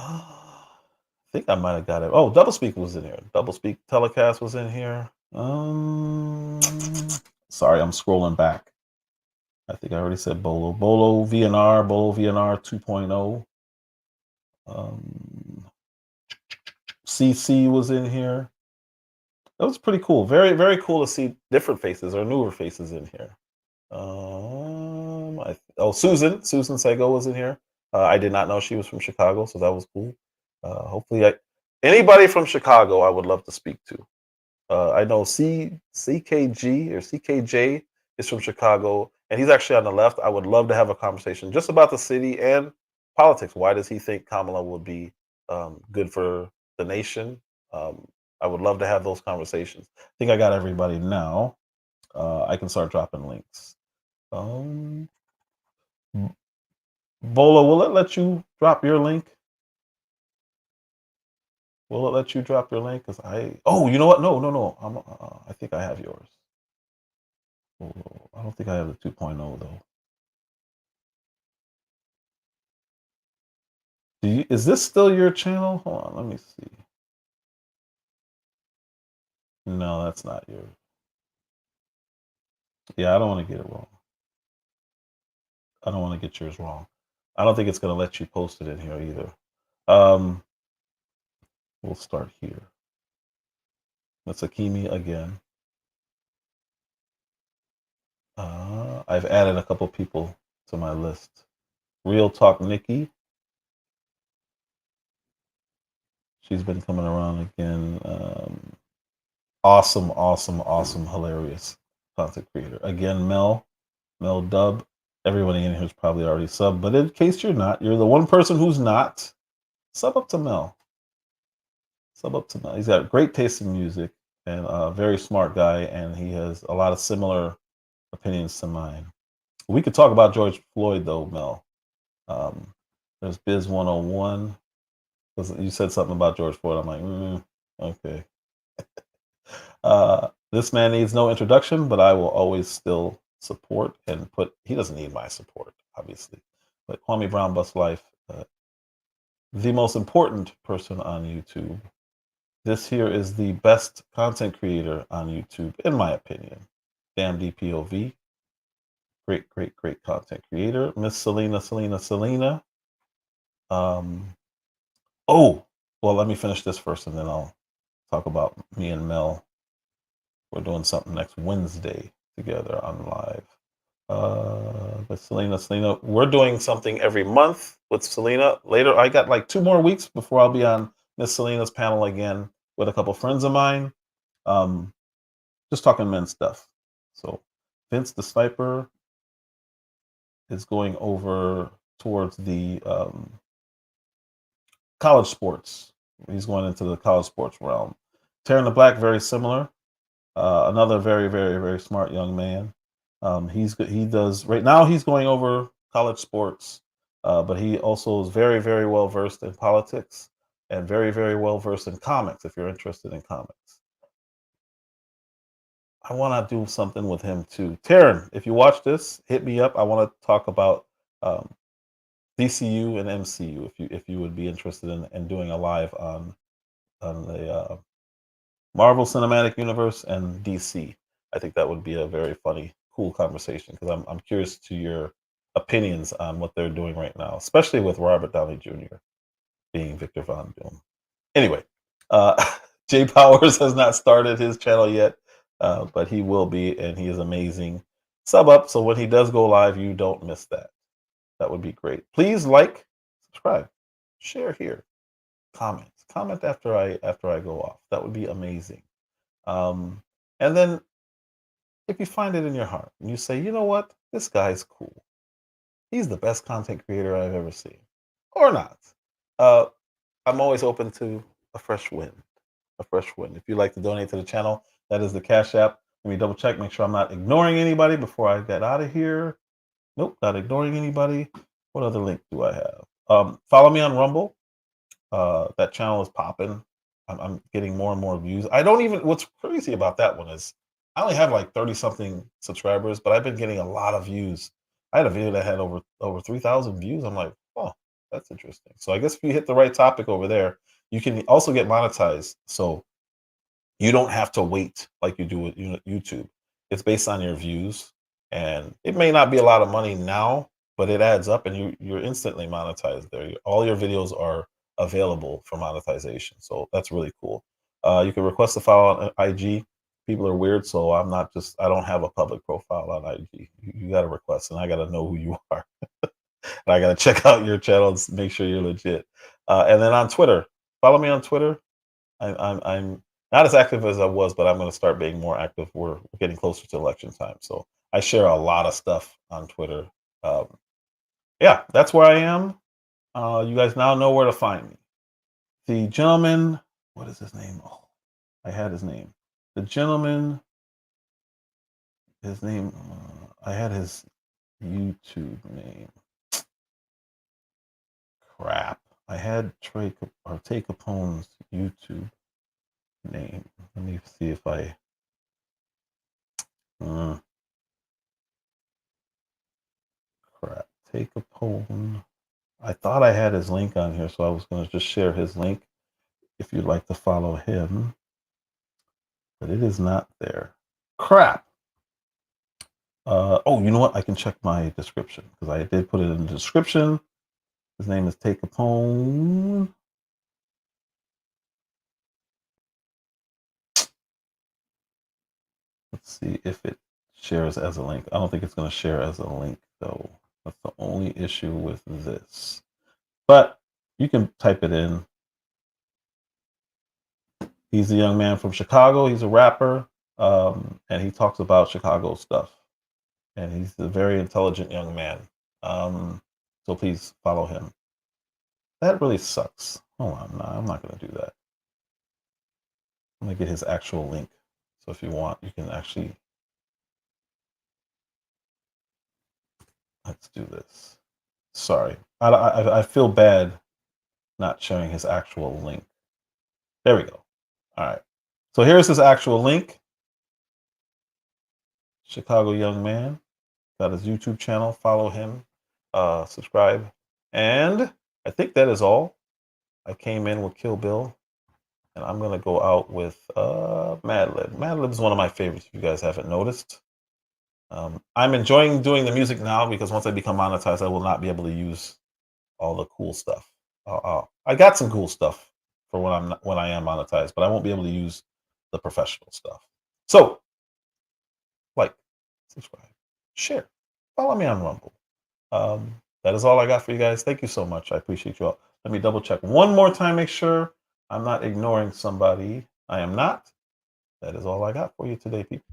I think I might have got it. Oh, Doublespeak was in here. Doublespeak Telecast was in here. Sorry, I'm scrolling back. I think I already said Bolo. Bolo VNR 2.0. CC was in here. That was pretty cool. Very, very cool to see different faces or newer faces in here. Susan Sego was in here. I did not know she was from Chicago, so that was cool. Hopefully, anybody from Chicago, I would love to speak to. I know CKG or CKJ is from Chicago, and he's actually on the left. I would love to have a conversation just about the city and politics. Why does he think Kamala would be good for the nation? I would love to have those conversations. I think I got everybody now. I can start dropping links. Bolo, will it let you drop your link? Will it let you drop your link? Because you know what? No. I think I have yours. I don't think I have the 2.0 though. Is this still your channel? Hold on, let me see. No, that's not yours. Yeah, I don't want to get it wrong. I don't want to get yours wrong. I don't think it's going to let you post it in here either. We'll start here. That's Akimi again. I've added a couple people to my list. Real Talk Nikki. She's been coming around again. Awesome, hilarious content creator. Again, Mel Dub. Everybody in here is probably already subbed, but in case you're not, you're the one person who's not, sub up to Mel. Sub up to Mel. He's got great taste in music and a very smart guy, and he has a lot of similar opinions to mine. We could talk about George Floyd though, Mel. There's Biz 101. You said something about George Floyd. I'm like, okay. This man needs no introduction, but I will always still support and he doesn't need my support, obviously. But Kwame Brown Bus Life, the most important person on YouTube. This here is the best content creator on YouTube, in my opinion. Damn DPOV. Great content creator. Miss Selena. Well, let me finish this first and then I'll talk about me and Mel. We're doing something next Wednesday together on live. With Selena. We're doing something every month with Selena. Later, I got like 2 more weeks before I'll be on Miss Selena's panel again with a couple friends of mine. Just talking men's stuff. So Vince the Sniper, is going over towards the college sports. He's going into the college sports realm. Taryn the Black, very similar. Another very, very, very smart young man. He does right now. He's going over college sports, but he also is very, very well versed in politics and very, very well versed in comics. If you're interested in comics, I want to do something with him too. Taryn, if you watch this, hit me up. I want to talk about DCU and MCU. If you would be interested in doing a live on the Marvel Cinematic Universe and DC. I think that would be a very funny, cool conversation because I'm curious to your opinions on what they're doing right now, especially with Robert Downey Jr. being Victor Von Doom. Anyway, Jay Powers has not started his channel yet, but he will be, and he is amazing. Sub up so when he does go live, you don't miss that. That would be great. Please like, subscribe, share here, comment after I go off. That would be amazing. And then if you find it in your heart and you say, you know what, this guy's cool. He's the best content creator I've ever seen, or not. I'm always open to a fresh wind. If you'd like to donate to the channel, that is the Cash App. Let me double check, make sure I'm not ignoring anybody before I get out of here. Nope, not ignoring anybody. What other link do I have? Follow me on Rumble. That channel is popping. I'm getting more and more views. What's crazy about that one is I only have like 30 something subscribers, but I've been getting a lot of views. I had a video that had over 3,000 views. I'm like, oh, that's interesting. So I guess if you hit the right topic over there, you can also get monetized. So you don't have to wait like you do with YouTube. It's based on your views, and it may not be a lot of money now, but it adds up, and you're instantly monetized there. All your videos are available for monetization, so that's really cool. You can request a follow on IG. People are weird, so I don't have a public profile on IG. You got to request, and I got to know who you are. And I got to check out your channel and make sure you're legit. And then on Twitter, follow me on Twitter. I'm not as active as I was, but I'm going to start being more active. We're getting closer to election time, so I share a lot of stuff on Twitter. Yeah, that's where I am. You guys now know where to find me. The gentleman, what is his name? Oh, I had his name. The gentleman, his name, I had his YouTube name. Crap. I had Tay Capone's YouTube name. Let me see if I... crap. Tay Capone. I thought I had his link on here, so I was going to just share his link if you'd like to follow him. But it is not there. Crap. Oh, you know what? I can check my description because I did put it in the description. His name is Tay Capone. Let's see if it shares as a link. I don't think it's going to share as a link, though. That's the only issue with this. But you can type it in. He's a young man from Chicago. He's a rapper, and he talks about Chicago stuff. And he's a very intelligent young man. So please follow him. That really sucks. Hold on, I'm not going to do that. I'm going to get his actual link. So if you want, you can actually... Let's do this. Sorry. I feel bad not showing his actual link. There we go. All right. So here's his actual link. Chicago young man. Got his YouTube channel. Follow him. Subscribe. And I think that is all. I came in with Kill Bill. And I'm going to go out with Madlib. Madlib is one of my favorites, if you guys haven't noticed. I'm enjoying doing the music now because once I become monetized, I will not be able to use all the cool stuff. I got some cool stuff for when I am monetized, but I won't be able to use the professional stuff. So, like, subscribe, share, follow me on Rumble. That is all I got for you guys. Thank you so much. I appreciate you all. Let me double check one more time, make sure I'm not ignoring somebody. I am not. That is all I got for you today, people.